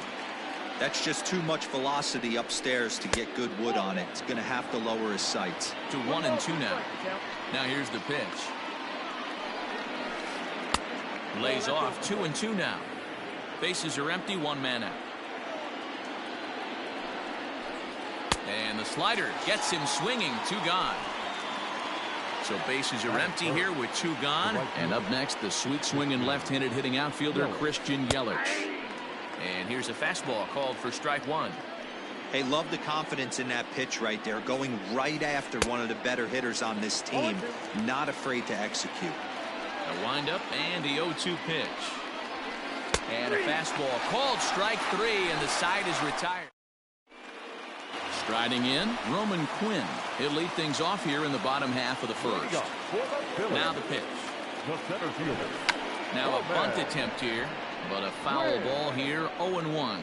That's just too much velocity upstairs to get good wood on it. It's going to have to lower his sights. To 1-2 now. Now here's the pitch. Lays off 2-2 now. Bases are empty, one man out. And the slider gets him swinging, 2 gone. So bases are empty here with 2 gone. And up next, the sweet swinging left-handed hitting outfielder Christian Yelich. And here's a fastball called for strike 1. Hey, love the confidence in that pitch right there. Going right after one of the better hitters on this team. Not afraid to execute. The windup and the 0-2 pitch. And a fastball called strike 3, and the side is retired. Striding in, Roman Quinn. He'll lead things off here in the bottom half of the first. Now the pitch. The center fielder. Now a bunt attempt here, but a foul ball here, 0-1.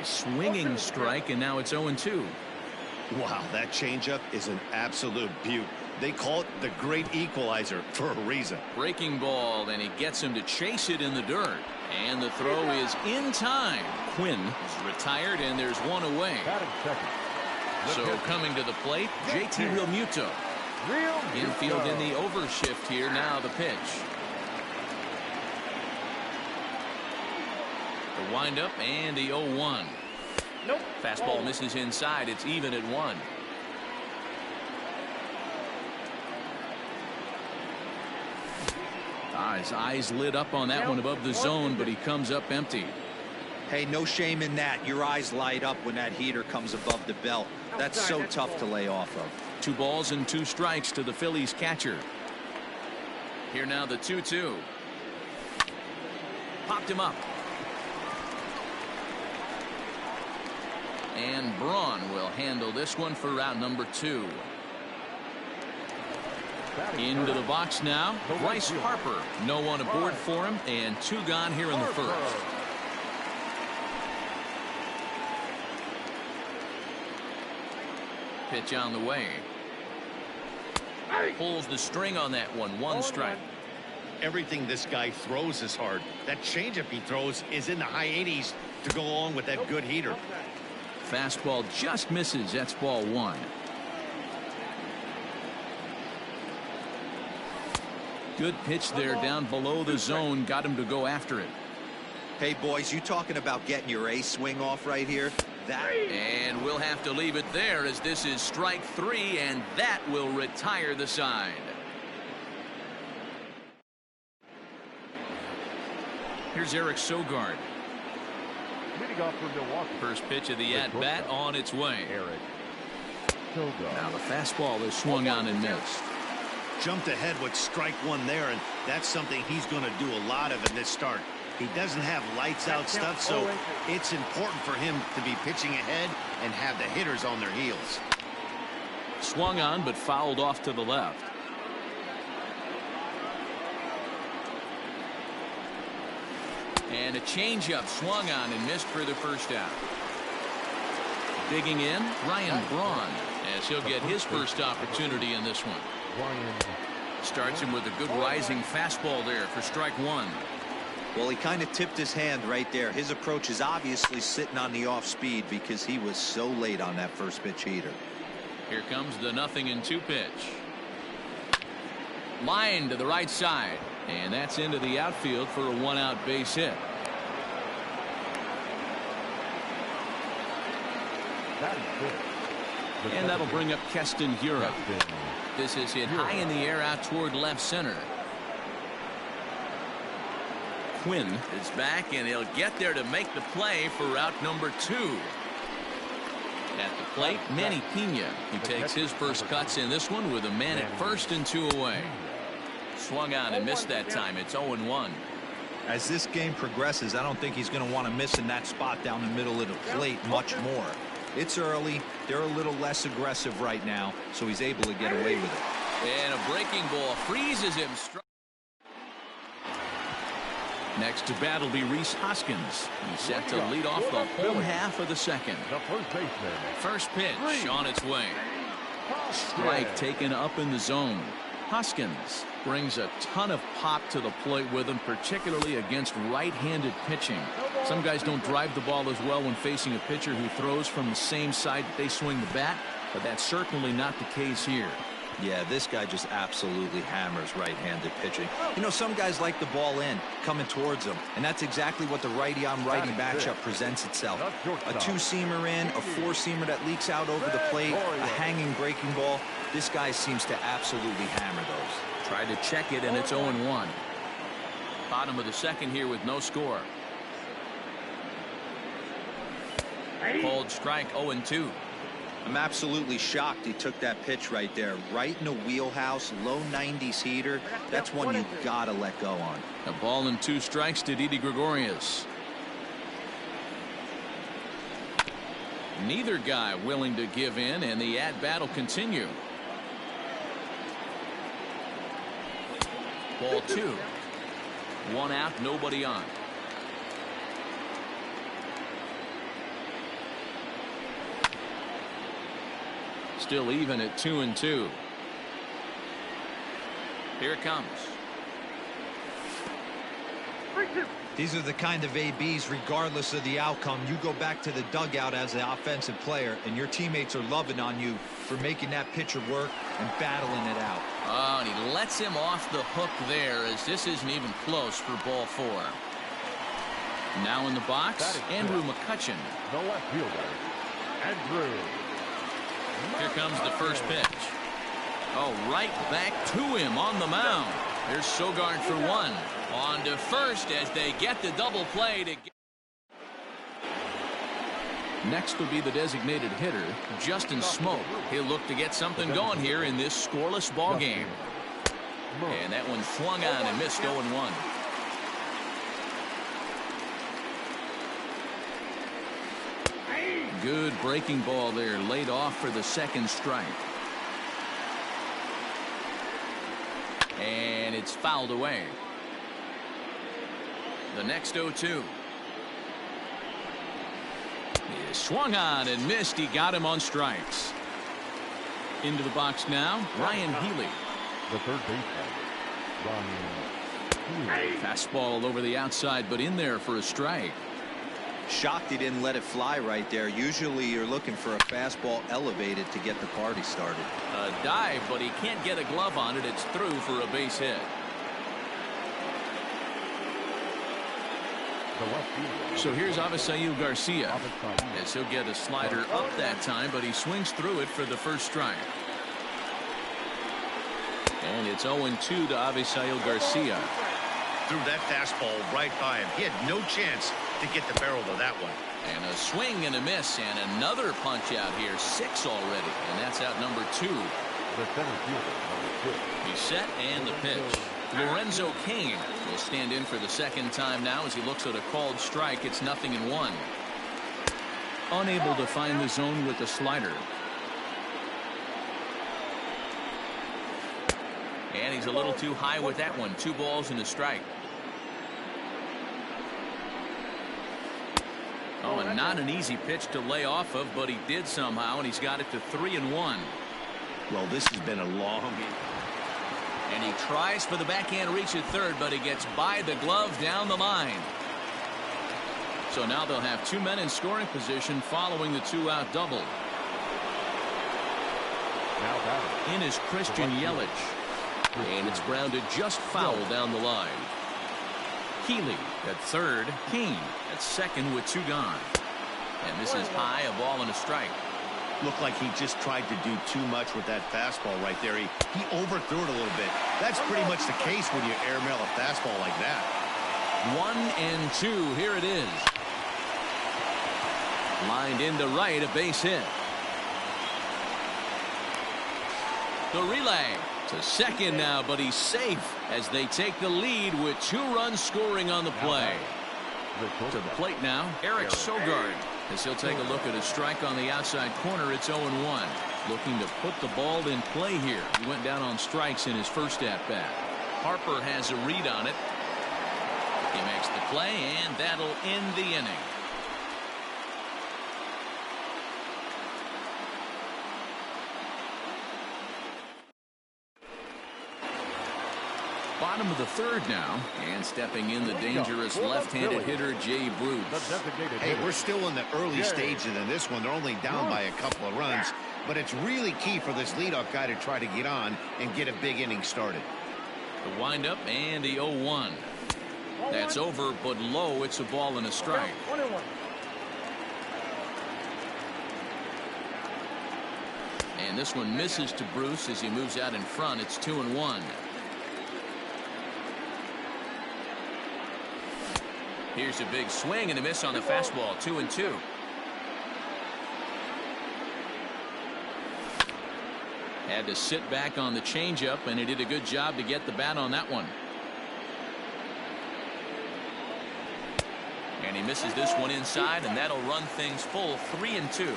A swinging strike, and now it's 0-2. Wow, that changeup is an absolute beaut. They call it the great equalizer for a reason. Breaking ball, and he gets him to chase it in the dirt. And the throw is in time. Quinn is retired, and there's one away. Batting second. So coming to the plate, JT Realmuto. Infield in the overshift here. Now the pitch. The windup and the 0-1. Nope. Fastball misses inside. It's even at 1. His eyes lit up on that one above the zone, but he comes up empty. Hey, no shame in that. Your eyes light up when that heater comes above the belt. That's so tough to lay off of. 2 balls and 2 strikes to the Phillies catcher. Here now the 2-2. Popped him up. And Braun will handle this one for round number 2. Into the box now, Bryce Harper. No one aboard for him, and 2 gone here in the first. Pitch on the way. Pulls the string on that one. 1 strike. Everything this guy throws is hard. That changeup he throws is in the high 80s to go along with that good heater. Fastball just misses. That's ball 1. Good pitch there down below the zone. Got him to go after it. Hey, boys, you talking about getting your A swing off right here? And we'll have to leave it there, as this is strike 3, and that will retire the side. Here's Eric Sogard. Leading off for Milwaukee. First pitch of the at-bat on its way. Eric Now the fastball is swung on and missed. Jumped ahead with strike 1 there, and that's something he's going to do a lot of in this start. He doesn't have lights out stuff, so it's important for him to be pitching ahead and have the hitters on their heels. Swung on, but fouled off to the left. And a changeup swung on and missed for the first out. Digging in, Ryan Braun, as he'll get his first opportunity in this one. Starts him with a good rising fastball there for strike 1. Well, he kind of tipped his hand right there. His approach is obviously sitting on the off speed because he was so late on that first pitch heater. Here comes the 0-2 pitch. Line to the right side, and that's into the outfield for a 1-out base hit. And that'll bring up Keston Hiura. This is hit high in the air out toward left center. Quinn is back, and he'll get there to make the play for route number 2. At the plate, Manny Pena, who takes his first cuts in this one with a man at first and 2 away. Swung on and missed that time. It's 0-1. As this game progresses, I don't think he's going to want to miss in that spot down the middle of the plate much more. It's early. They're a little less aggressive right now, so he's able to get away with it. And a breaking ball freezes him. Next to bat will be Rhys Hoskins. He's set to lead off the home half of the second. The first baseman. First pitch on its way. Strike taken up in the zone. Hoskins brings a ton of pop to the plate with him, particularly against right-handed pitching. Some guys don't drive the ball as well when facing a pitcher who throws from the same side that they swing the bat, but that's certainly not the case here. Yeah, this guy just absolutely hammers right-handed pitching. You know, some guys like the ball in, coming towards them, and that's exactly what the righty-on-righty matchup presents itself. A 2-seamer in, a 4-seamer that leaks out over the plate, a hanging breaking ball. This guy seems to absolutely hammer those. Tried to check it, and it's 0-1. Bottom of the second here with no score. Called strike 0-2. I'm absolutely shocked he took that pitch right there. Right in the wheelhouse, low 90s heater. That's one you gotta let go on. A ball and 2 strikes to Didi Gregorius. Neither guy willing to give in, and the at-bat will continue. Ball 2. 1 out, nobody on. Still even at 2-2. Here it comes. These are the kind of ABs, regardless of the outcome. You go back to the dugout as the offensive player, and your teammates are loving on you for making that pitcher work and battling it out. Oh, and he lets him off the hook there, as this isn't even close for ball 4. Now in the box, Andrew McCutcheon. The left fielder, Andrew. Here comes the first pitch. Oh, right back to him on the mound. There's Sogard for 1. On to first as they get the double play to get. Next will be the designated hitter, Justin Smoke. He'll look to get something going here in this scoreless ball game. And that one swung on and missed 0-1. Good breaking ball there, laid off for the second strike. And it's fouled away. The next 0-2. He swung on and missed. He got him on strikes. Into the box now, Ryan Healy. The third baseman, Ryan Healy. Fastball all over the outside, but in there for a strike. Shocked he didn't let it fly right there. Usually you're looking for a fastball elevated to get the party started. A dive, but he can't get a glove on it. It's through for a base hit. So here's Avisail Garcia, as he'll get a slider up that time, but he swings through it for the first strike. And it's 0-2 to Avisail Garcia. Threw that fastball right by him. He had no chance to get the barrel of that one. And a swing and a miss, and another punch out here. 6 already, and that's out number 2. The center fielder, number 2. He's set, and the pitch. Lorenzo Cain will stand in for the second time now as he looks at a called strike. It's 0-1. Unable to find the zone with the slider. And he's a little too high with that one. 2 balls and a strike. Oh, and not an easy pitch to lay off of, but he did somehow, and he's got it to 3-1. Well, this has been a long game. And he tries for the backhand reach at third, but he gets by the glove down the line. So now they'll have 2 men in scoring position following the 2-out double. Now batting. In is Christian Yelich. And it's grounded just foul down the line. Healy at third, Cain at second with 2 gone. And this is high, a ball and a strike. Looked like he just tried to do too much with that fastball right there. He overthrew it a little bit. That's pretty much the case when you airmail a fastball like that. 1-2. Here it is. Lined into right, a base hit. The relay to second now, but he's safe as they take the lead with 2 runs scoring on the play. To the plate now, Eric Sogard, as he'll take a look at a strike on the outside corner. It's 0-1. Looking to put the ball in play here. He went down on strikes in his first at-bat. Harper has a read on it. He makes the play, and that'll end the inning. Bottom of the third now, and stepping in the dangerous left-handed hitter Jay Bruce. Hey, we're still in the early stages in this one. They're only down by a couple of runs, but it's really key for this leadoff guy to try to get on and get a big inning started. The windup and the 0-1. That's over, but low. It's a ball and a strike. And this one misses to Bruce as he moves out in front. It's 2-1. Here's a big swing and a miss on the fastball. 2-2. Had to sit back on the changeup, and he did a good job to get the bat on that one. And he misses this one inside, and that'll run things full 3-2.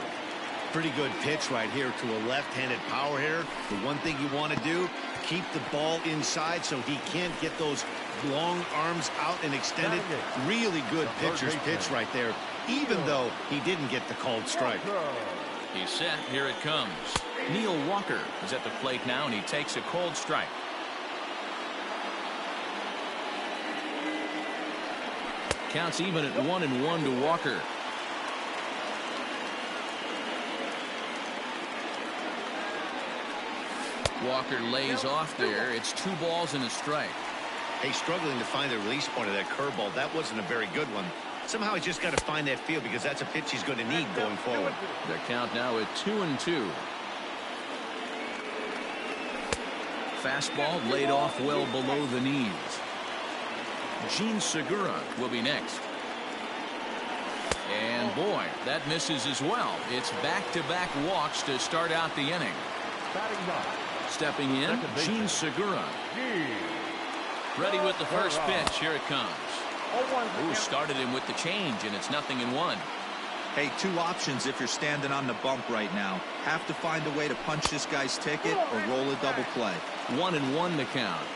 Pretty good pitch right here to a left-handed power hitter. The one thing you want to do, keep the ball inside so he can't get those long arms out and extended. Really good pitcher's pitch right there, even though he didn't get the called strike. He's set. Here it comes. Neil Walker is at the plate now, and he takes a cold strike. Counts even at 1-1 to Walker. Walker lays off there. It's 2 balls and a strike. Hey, struggling to find the release point of that curveball. That wasn't a very good one. Somehow he's just got to find that feel because that's a pitch he's going to need going forward. Their count now at 2-2. Fastball laid off well below the knees. Gene Segura will be next. And boy, that misses as well. It's back-to-back walks to start out the inning. Stepping in, Gene Segura. Ready with the first pitch. Here it comes. Ooh, started him with the change, and it's 0-1. Hey, 2 options if you're standing on the bump right now. Have to find a way to punch this guy's ticket or roll a double play. 1-1 the count.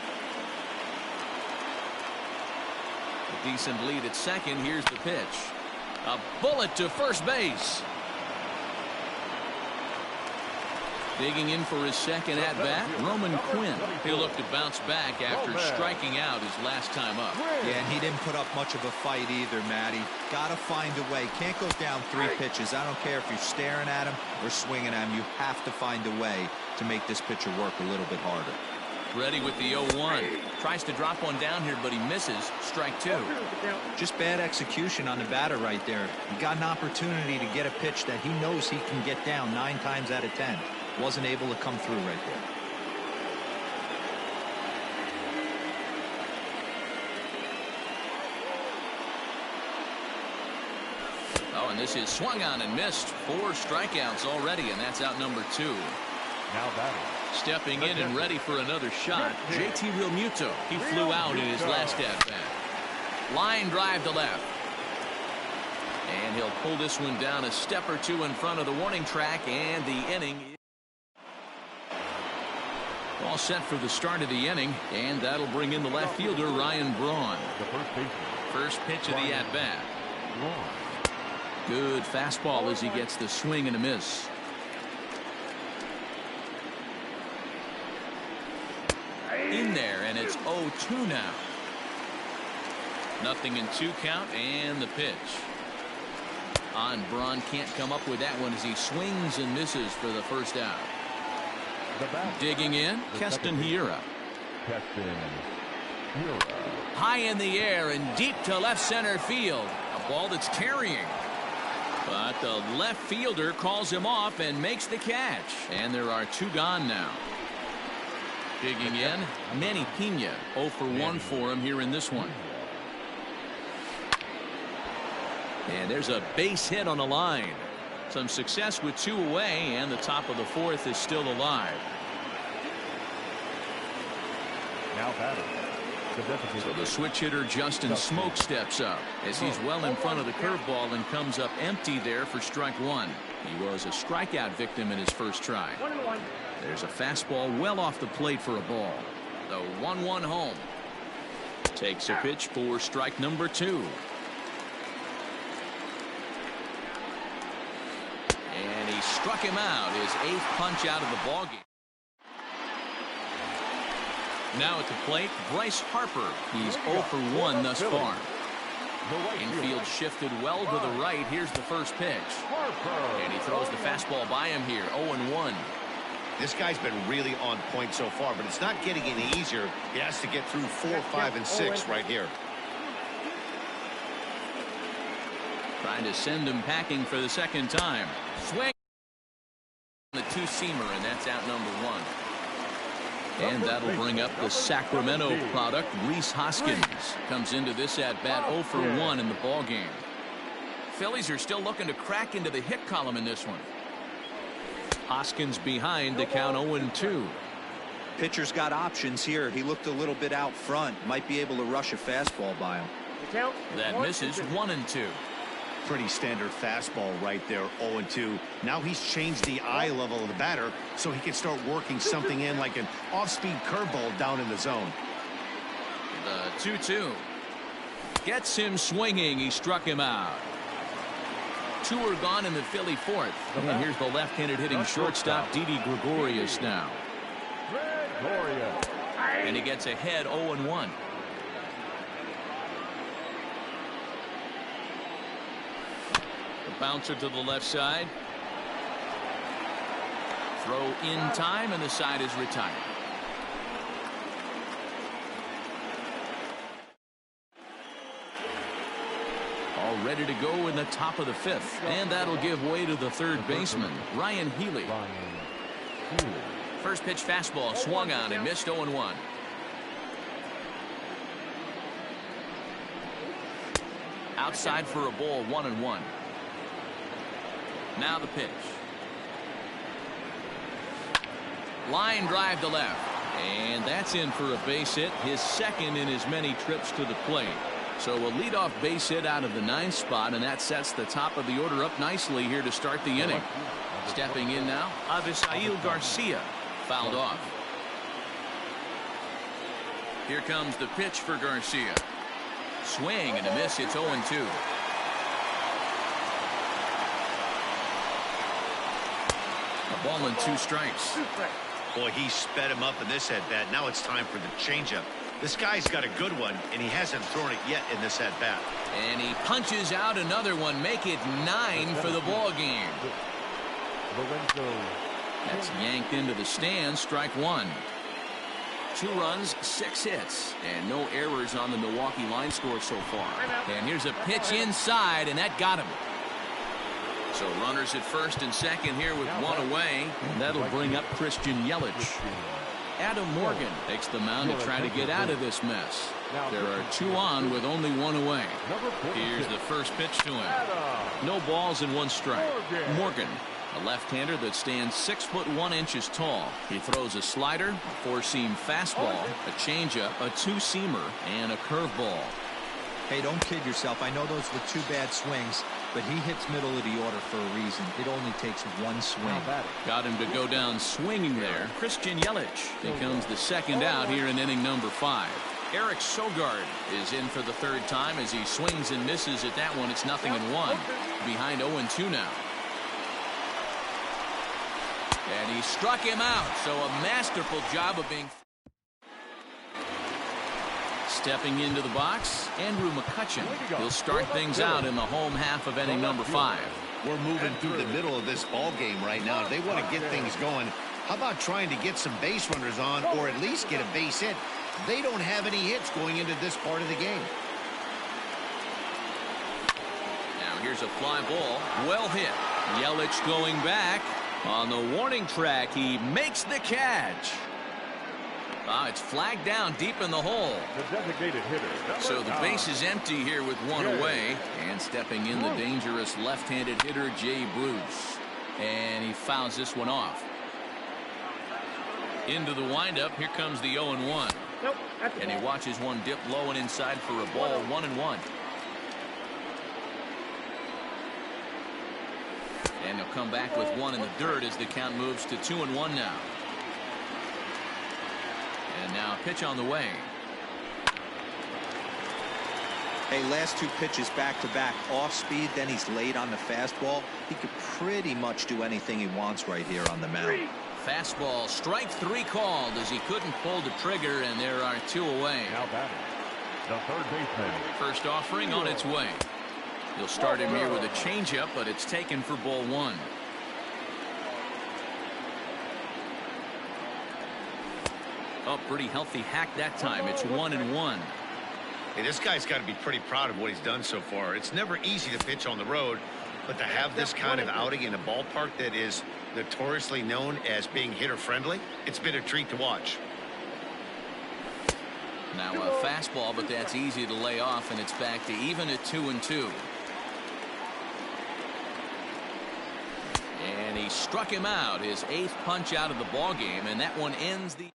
A decent lead at second. Here's the pitch. A bullet to first base. Digging in for his second at-bat, Roman Quinn. He'll look to bounce back after striking out his last time up. Yeah, and he didn't put up much of a fight either, Matty. Got to find a way. Can't go down 3 pitches. I don't care if you're staring at him or swinging at him. You have to find a way to make this pitcher work a little bit harder. Ready with the 0-1. Tries to drop one down here, but he misses. Strike 2. Just bad execution on the batter right there. He got an opportunity to get a pitch that he knows he can get down 9 times out of 10. Wasn't able to come through right there. Oh, and this is swung on and missed. 4 strikeouts already, and that's out number 2. Now batting. Stepping in and ready for another shot, JT Realmuto. He flew out in his last at-bat. Line drive to left. And he'll pull this one down a step or 2 in front of the warning track, and the inning. All set for the start of the inning, and that'll bring in the left fielder, Ryan Braun. The first baseman. First pitch of the at-bat. Good fastball as he gets the swing and a miss. In there, and it's 0-2 now. 0-2 count, and the pitch. On Braun can't come up with that one as he swings and misses for the first out. Digging in, Keston Hiura. High in the air and deep to left center field. A ball that's carrying. But the left fielder calls him off and makes the catch. And there are 2 gone now. Digging in, Manny Pena. 0 for 1 for him here in this one. And there's a base hit on the line. Some success with 2 away, and the top of the 4th is still alive. Now batting. So the switch hitter Justin Smoke steps up as he's well in front of the curveball and comes up empty there for strike 1. He was a strikeout victim in his first try. 1-1. There's a fastball well off the plate for a ball. The 1-1 home. Takes a pitch for strike number 2. And he struck him out, his 8th punch out of the ballgame. Now at the plate, Bryce Harper. He's 0 for 1 thus far. Infield shifted well to the right. Here's the first pitch. And he throws the fastball by him here. 0-1. This guy's been really on point so far, but it's not getting any easier. He has to get through 4, 5, and 6 right here. Trying to send him packing for the second time. Swing. The 2-seamer, and that's out number 1. And that'll bring up the Sacramento product, Rhys Hoskins. Comes into this at-bat 0 for 1 in the ballgame. Phillies are still looking to crack into the hit column in this one. Hoskins behind to count 0-2. Pitcher's got options here. He looked a little bit out front. Might be able to rush a fastball by him. That misses 1-2. Pretty standard fastball right there, 0-2. Now he's changed the eye level of the batter so he can start working something in like an off-speed curveball down in the zone. The 2-2. Gets him swinging. He struck him out. 2 are gone in the Philly fourth. And here's the left-handed hitting shortstop, Didi Gregorius now. And he gets ahead 0-1. The bouncer to the left side. Throw in time, and the side is retired. All ready to go in the top of the fifth. And that'll give way to the third baseman, Ryan Healy. First pitch fastball swung on and missed 0-1. Outside for a ball, 1-1. Now the pitch. Line drive to left. And that's in for a base hit, his second in as many trips to the plate. So a leadoff base hit out of the 9th spot, and that sets the top of the order up nicely here to start the inning. Stepping in now, Avisail Garcia. Fouled off. Here comes the pitch for Garcia. Swing and a miss. It's 0-2. A ball and 2 strikes. Boy, he sped him up in this at-bat. Now it's time for the changeup. This guy's got a good one, and he hasn't thrown it yet in this at-bat. And he punches out another one. Make it 9 for the ball game. That's yanked into the stands. Strike 1. 2 runs, 6 hits, and no errors on the Milwaukee line score so far. And here's a pitch inside, and that got him. So runners at first and second here with 1 away. And that'll bring up Christian Yelich. Adam Morgan takes the mound to try to get out of this mess. There are 2 on with only 1 away. Here's the first pitch to him. No balls and 1 strike. Morgan, a left-hander that stands 6'1" tall. He throws a slider, a 4-seam fastball, a changeup, a 2-seamer, and a curveball. Hey, don't kid yourself. I know those were 2 bad swings, but he hits middle of the order for a reason. It only takes 1 swing. Got him to go down swinging there. Christian Yelich becomes the second out here in inning number 5. Eric Sogard is in for the 3rd time as he swings and misses at that one. It's 0-1. Behind 0-2 now. And he struck him out. So a masterful job of being. Stepping into the box, Andrew McCutchen. He'll start things out in the home half of inning number 5. We're moving through the middle of this ball game right now. If they want to get things going, how about trying to get some base runners on, or at least get a base hit? They don't have any hits going into this part of the game. Now here's a fly ball. Well hit. Yelich going back. On the warning track, he makes the catch. It's flagged down deep in the hole. The designated hitter. So the base is empty here with 1 away. And stepping in the dangerous left-handed hitter, Jay Bruce. And he fouls this one off. Into the windup, here comes the 0-1. And he watches one dip low and inside for a ball, 1-1. And he'll come back with 1 in the dirt as the count moves to 2-1 now. And now a pitch on the way. Hey, last 2 pitches back-to-back off speed, then he's late on the fastball. He could pretty much do anything he wants right here on the mound. Fastball, strike 3 called as he couldn't pull the trigger, and there are 2 away. Now batting, the 3rd baseman. First offering on its way. He'll start him here with a changeup, but it's taken for ball 1. Oh, pretty healthy hack that time. It's 1-1. Hey, this guy's got to be pretty proud of what he's done so far. It's never easy to pitch on the road, but to have this kind of outing in a ballpark that is notoriously known as being hitter-friendly, it's been a treat to watch. Now a fastball, but that's easy to lay off, and it's back to even at 2-2. And he he struck him out, his 8th punch out of the ball game, and that one ends the.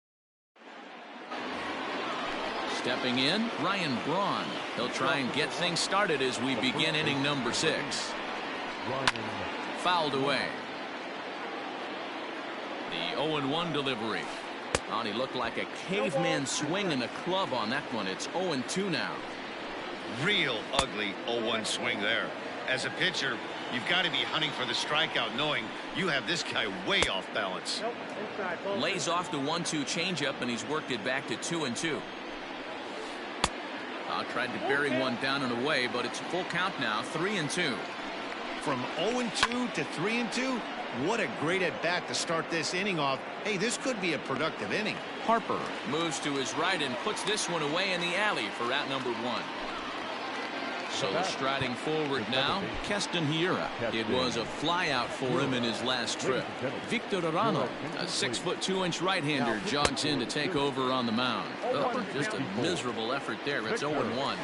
Stepping in, Ryan Braun. He'll try and get things started as we begin inning number 6. Fouled away. The 0-1 delivery. Oh, he looked like a caveman swinging a club on that one. It's 0-2 now. Real ugly 0-1 swing there. As a pitcher, you've got to be hunting for the strikeout, knowing you have this guy way off balance. Nope, inside, ball Lays off the 1-2 changeup, and he's worked it back to 2-2. Tried to bury one down and away, but it's full count now, 3-2. From 0-2 to 3-2, what a great at-bat to start this inning off. Hey, this could be a productive inning. Harper moves to his right and puts this one away in the alley for out number 1. So striding forward now, Keston Hiura. It was a flyout for him in his last trip. Victor Arano, a 6'2" right-hander, jogs in to take over on the mound. Oh, just a miserable effort there. It's 0-1. Now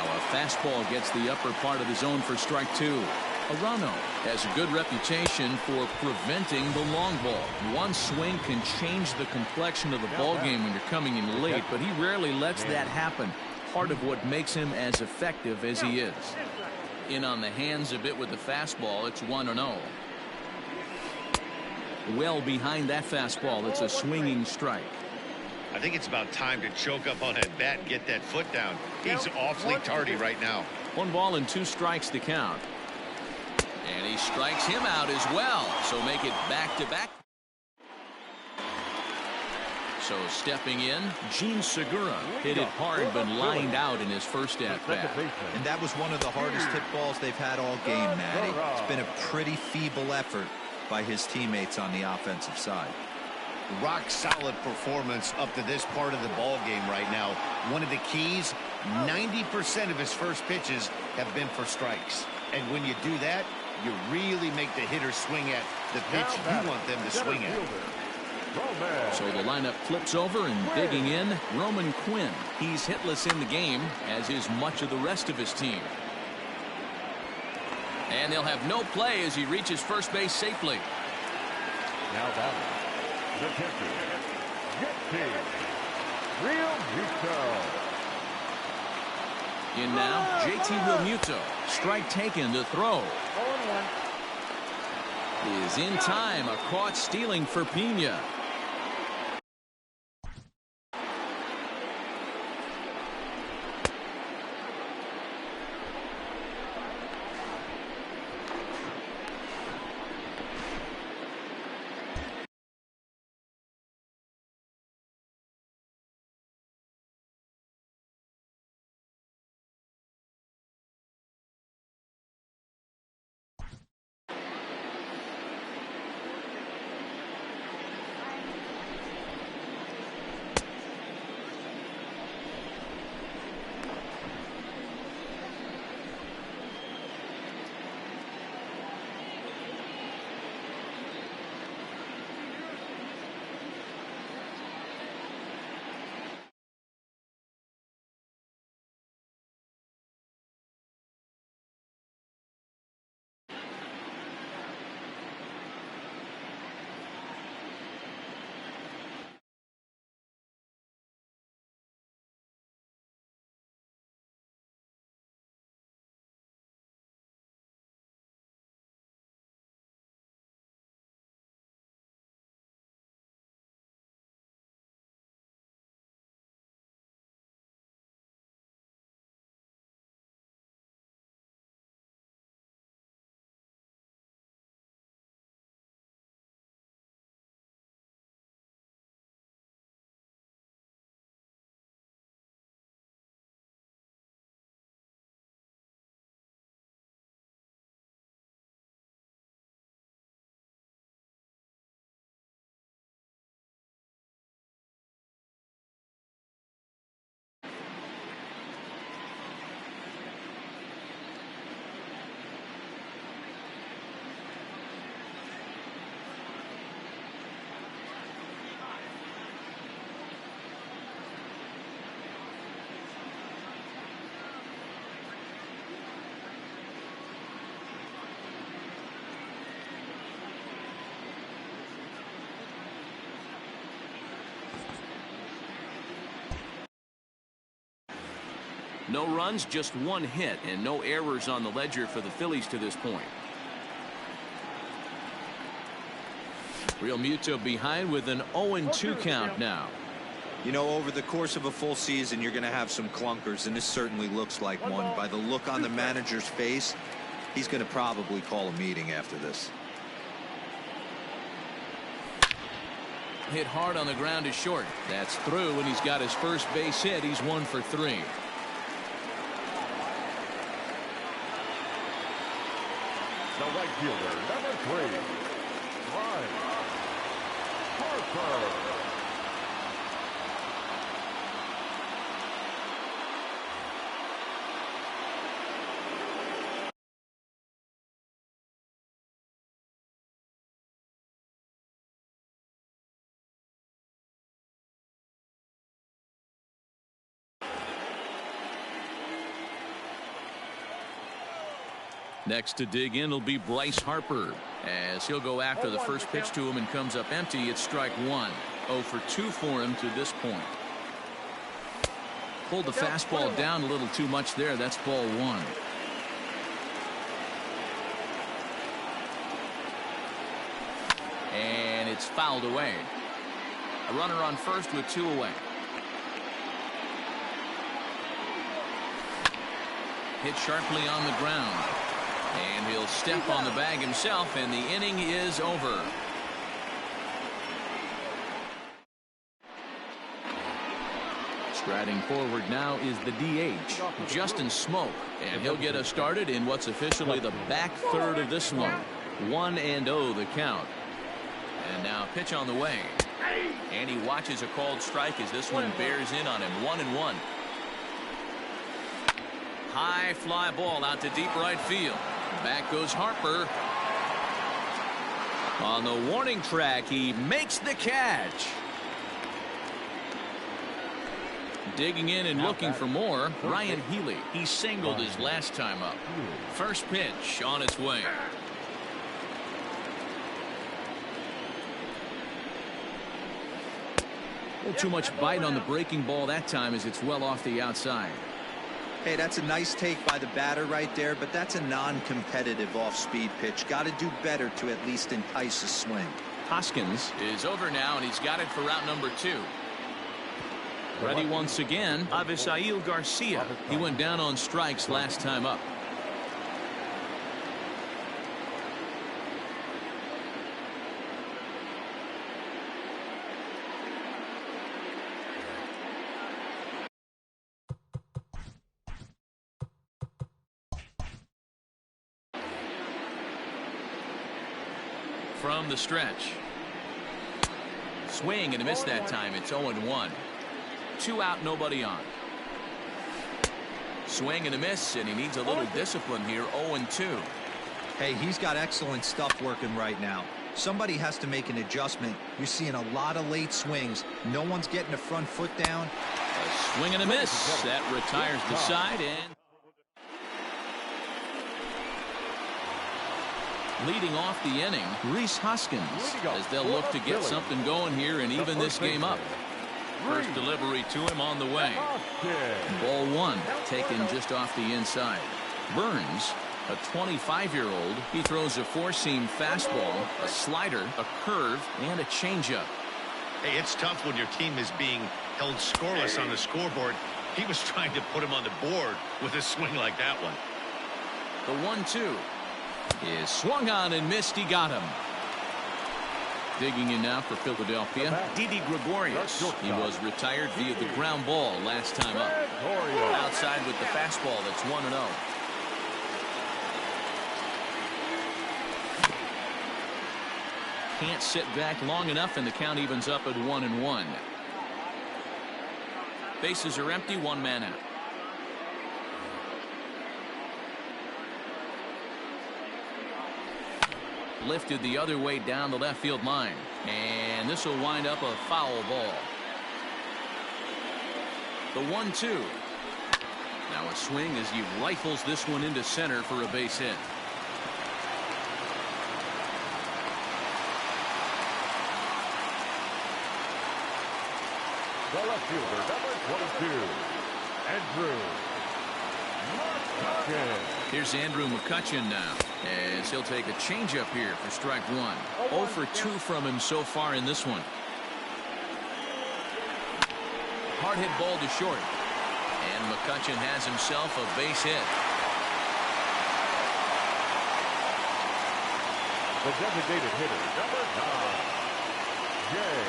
a fastball gets the upper part of the zone for strike 2. Arano has a good reputation for preventing the long ball. One swing can change the complexion of the ball game when you're coming in late, but he rarely lets that happen. Part of what makes him as effective as he is. In on the hands a bit with the fastball. It's 1-0. Well behind that fastball. It's a swinging strike. I think it's about time to choke up on that bat and get that foot down. He's awfully tardy right now. 1 ball and 2 strikes to count. And he strikes him out as well. So make it back-to-back. So stepping in, Gene Segura hit it hard but lined out in his first at-bat. And that was one of the hardest hit balls they've had all game, Matty. It's been a pretty feeble effort by his teammates on the offensive side. Rock solid performance up to this part of the ball game right now. One of the keys, 90% of his first pitches have been for strikes. And when you do that, you really make the hitter swing at the pitch you want them to swing at. So the lineup flips over, and digging in, Roman Quinn. He's hitless in the game, as is much of the rest of his team. And they'll have no play as he reaches first base safely. Now batting, the pitcher, Real Muto. In now, JT Realmuto. Strike taken to throw. 0-1. Is in time. A caught stealing for Pena. No runs, just one hit, and no errors on the ledger for the Phillies to this point. Real Muto behind with an 0-2 count now. You know, over the course of a full season, you're going to have some clunkers, and this certainly looks like one. By the look on the manager's face, he's going to probably call a meeting after this. Hit hard on the ground is short. That's through, and he's got his first base hit. He's 1 for 3. The right fielder, number 3, Bryce Harper. Next to dig in will be Bryce Harper, as he'll go after the first pitch to him and comes up empty. It's strike 1. 0 for 2 for him to this point. Pulled the fastball down a little too much there. That's ball 1. And it's fouled away. A runner on first with 2 away. Hit sharply on the ground. And he'll step on the bag himself, and the inning is over. Striding forward now is the DH, Justin Smoke, and he'll get us started in what's officially the back third of this one. 1-0 the count. And now pitch on the way. And he watches a called strike as this one bears in on him. 1-1. High fly ball out to deep right field. Back goes Harper. On the warning track, he makes the catch. Digging in and looking for more, Ryan Healy. He singled his last time up. First pitch on its way. A little too much bite on the breaking ball that time as it's well off the outside. Hey, that's a nice take by the batter right there, but that's a non-competitive off-speed pitch. Got to do better to at least entice a swing. Hoskins is over now, and he's got it for route number 2. Ready once again, Avisail Garcia. He went down on strikes last time up. From the stretch. Swing and a miss that time. It's 0-1. 2 out, nobody on. Swing and a miss, and he needs a little discipline here. 0-2. Hey, he's got excellent stuff working right now. Somebody has to make an adjustment. You're seeing a lot of late swings. No one's getting the front foot down. A swing and a miss. That retires the side, and leading off the inning, Rhys Hoskins, as they'll look to get something going here and even this game up. First delivery to him on the way. Ball 1, taken just off the inside. Burns, a 25-year-old, he throws a four-seam fastball, a slider, a curve, and a changeup. Hey, it's tough when your team is being held scoreless on the scoreboard. He was trying to put him on the board with a swing like that one. The 1-2 is swung on and missed. He got him. Digging in now for Philadelphia, Didi Gregorius. He was retired via the ground ball last time up. Outside with the fastball. That's 1-0. Can't sit back long enough, and the count evens up at 1-1. Bases are empty, 1 man out. Lifted the other way down the left field line, and this will wind up a foul ball. The 1-2. Now a swing as he rifles this one into center for a base hit. The left fielder, number 22, Andrew Here's Andrew McCutcheon now, as he'll take a changeup here for strike one. 0 for 2 from him so far in this one. Hard hit ball to short. And McCutcheon has himself a base hit. The designated hitter, number 9, Jay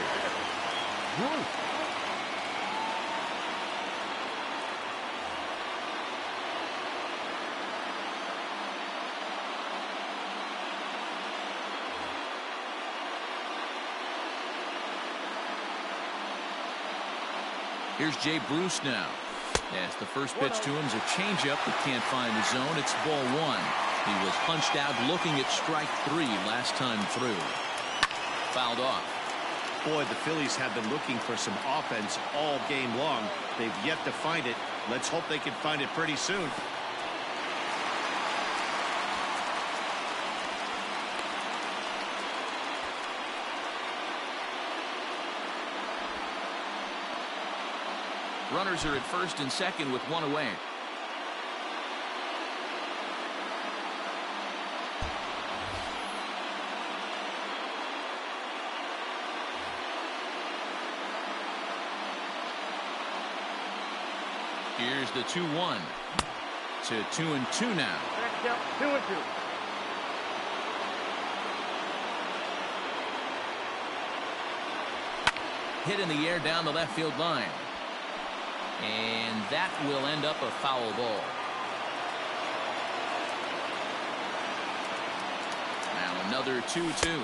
Bruce. Here's Jay Bruce now. As the first pitch to him is a changeup that can't find the zone. It's ball one. He was punched out looking at strike 3 last time through. Fouled off. Boy, the Phillies have been looking for some offense all game long. They've yet to find it. Let's hope they can find it pretty soon. Runners are at first and second with one away. Here's the 2-1 to 2-2 now. Next up, 2-2. Hit in the air down the left field line. And that will end up a foul ball. Now another 2-2.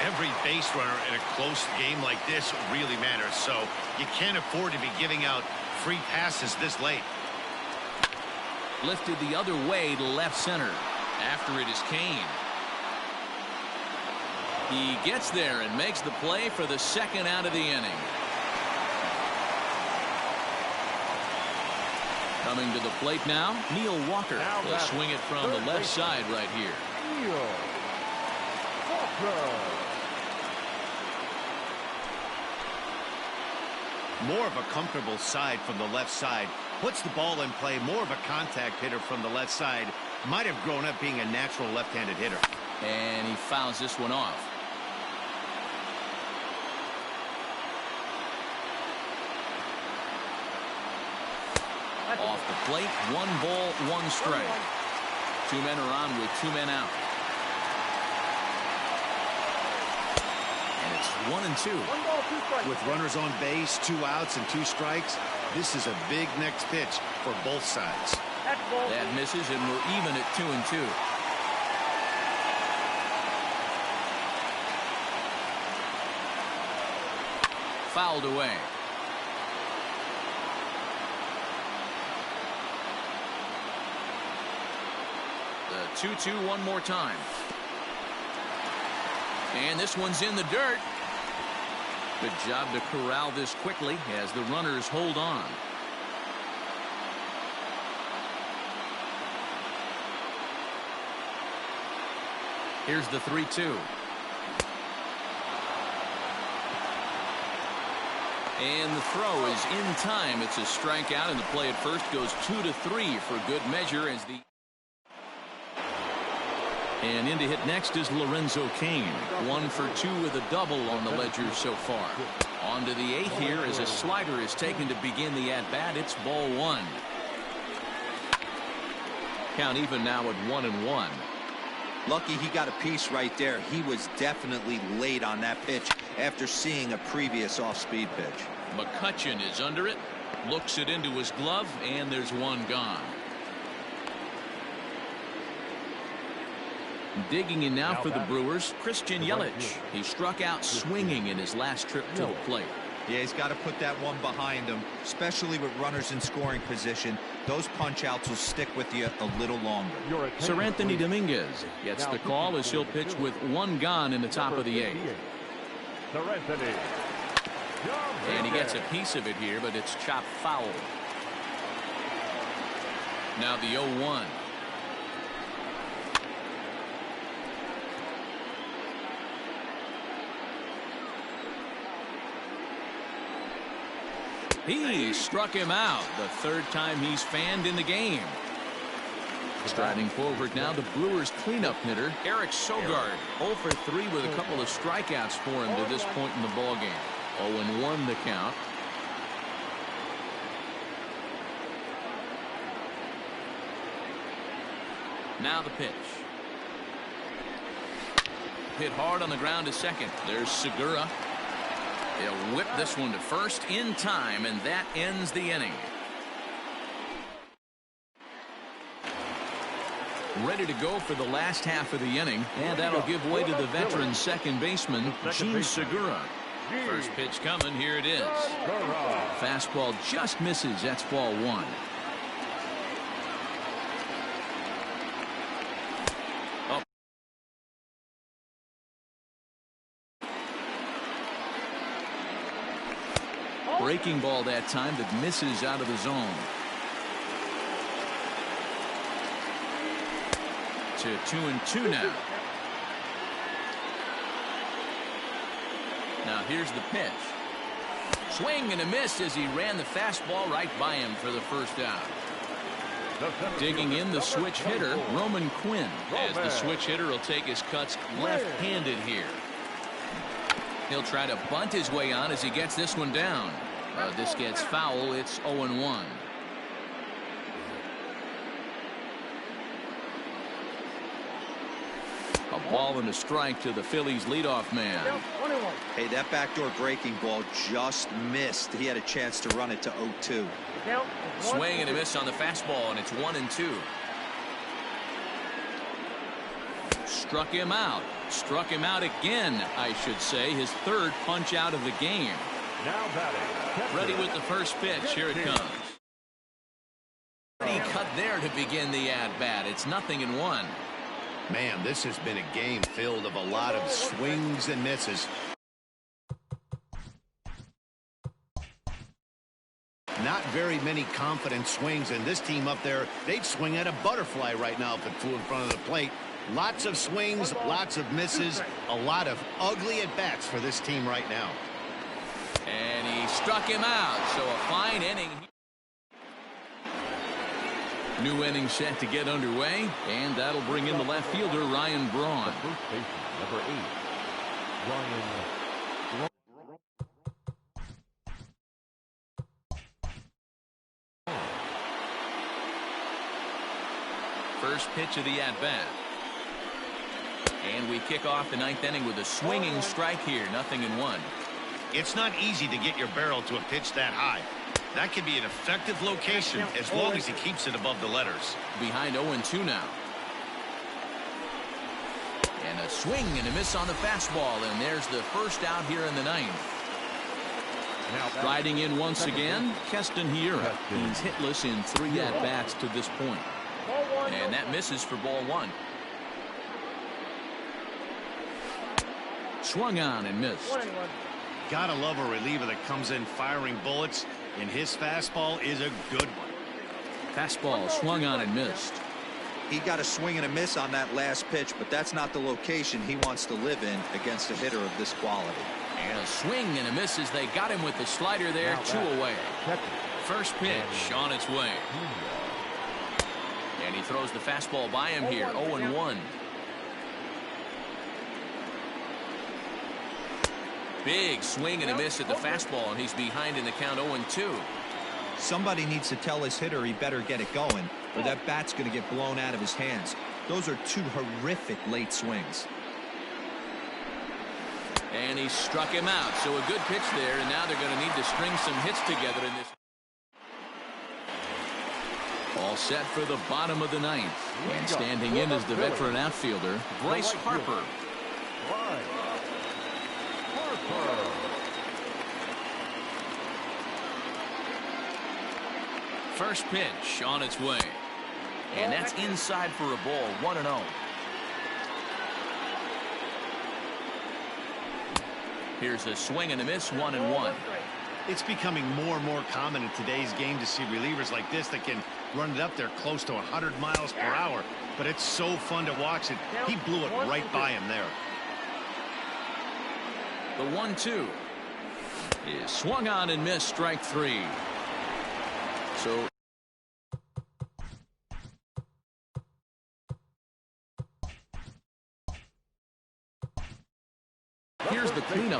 Every base runner in a close game like this really matters, so you can't afford to be giving out free passes this late. Lifted the other way to left center. After it is Kane. He gets there and makes the play for the second out of the inning. Coming to the plate now, Neil Walker. He'll swing it from the left side right here. Neil Walker. More of a comfortable side from the left side. Puts the ball in play. More of a contact hitter from the left side. Might have grown up being a natural left-handed hitter. And he fouls this one off. Off the plate, 1 ball, 1 strike. 2 men are on with 2 men out. And it's 1-2. 1 ball, 2 strikes. With runners on base, 2 outs and 2 strikes, this is a big next pitch for both sides. That's ball. That misses, and we're even at 2-2. Fouled away. The 2-2 one more time. And this one's in the dirt. Good job to corral this quickly as the runners hold on. Here's the 3-2. And the throw is in time. It's a strikeout, and the play at first goes 2-3 for good measure as the... And in to hit next is Lorenzo Kane. 1 for 2 with a double on the ledger so far. On to the 8th here as a slider is taken to begin the at-bat. It's ball 1. Count even now at 1-1. Lucky he got a piece right there. He was definitely late on that pitch after seeing a previous off-speed pitch. McCutcheon is under it. Looks it into his glove, and there's 1 gone. Digging in now for the Brewers, Christian Yelich. He struck out swinging in his last trip to the plate. Yeah, he's got to put that one behind him, especially with runners in scoring position. Those punch-outs will stick with you a little longer. Sir Anthony Dominguez gets the call as he'll pitch with 1 gone in the top of the 8th. And he gets a piece of it here, but it's chopped foul. Now the 0-1. He struck him out. The third time he's fanned in the game. Striding forward now, the Brewers cleanup hitter, Eric Sogard. 0 for 3 with a couple of strikeouts for him to this point in the ballgame. 0-1 the count. Now the pitch. Hit hard on the ground to second. There's Segura. He'll whip this one to first in time, and that ends the inning. Ready to go for the last half of the inning, and that'll give way to the veteran second baseman, Gene Segura. First pitch coming. Here it is. Fastball just misses. That's ball 1. Breaking ball that time that misses out of the zone. To 2-2 now. Now here's the pitch. Swing and a miss as he ran the fastball right by him for the first out. Digging in the switch hitter, Roman Quinn, as the switch hitter will take his cuts left-handed here. He'll try to bunt his way on as he gets this one down. This gets foul. It's 0-1. A ball and a strike to the Phillies leadoff man. Hey, that backdoor breaking ball just missed. He had a chance to run it to 0-2. Swing and a miss on the fastball, and it's 1-2. Struck him out. Struck him out again, I should say. His third punch out of the game. Now batting. Ready with the first pitch. Here it comes. He cut there to begin the at-bat. It's 0-1. Man, this has been a game filled of a lot of swings and misses. Not very many confident swings, and this team up there, they'd swing at a butterfly right now if it flew in front of the plate. Lots of swings, lots of misses, a lot of ugly at-bats for this team right now. And he struck him out, so a fine inning. New inning set to get underway, and that'll bring in the left fielder, Ryan Braun. First baseman, number 8, Ryan Braun. First pitch of the at-bat. And we kick off the 9th inning with a swinging strike here. 0-1. It's not easy to get your barrel to a pitch that high. That could be an effective location as long as he keeps it above the letters. Behind 0-2 now. And a swing and a miss on the fastball, and there's the first out here in the 9th. Riding in once again, Keston Hiura. He's hitless in 3 at-bats to this point. And that misses for ball 1. Swung on and missed. Gotta love a reliever that comes in firing bullets, and his fastball is a good one. Fastball swung on and missed. He got a swing and a miss on that last pitch, but that's not the location he wants to live in against a hitter of this quality. And a swing and a miss as they got him with the slider there. 2 away. First pitch on its way. And he throws the fastball by him here. 0-1. Big swing and a miss at the fastball, and he's behind in the count. 0-2. Somebody needs to tell his hitter he better get it going, or that bat's going to get blown out of his hands. Those are 2 horrific late swings. And he struck him out. So a good pitch there, and now they're going to need to string some hits together in this. All set for the bottom of the 9th. And standing in is the veteran outfielder, Bryce Harper. First pitch on its way. And that's inside for a ball. 1-0. Here's a swing and a miss. 1-1. It's becoming more and more common in today's game to see relievers like this that can run it up there close to 100 miles per hour. But it's so fun to watch it. He blew it right by him there. The 1-2. is swung on and missed, strike 3. So here's the cleanup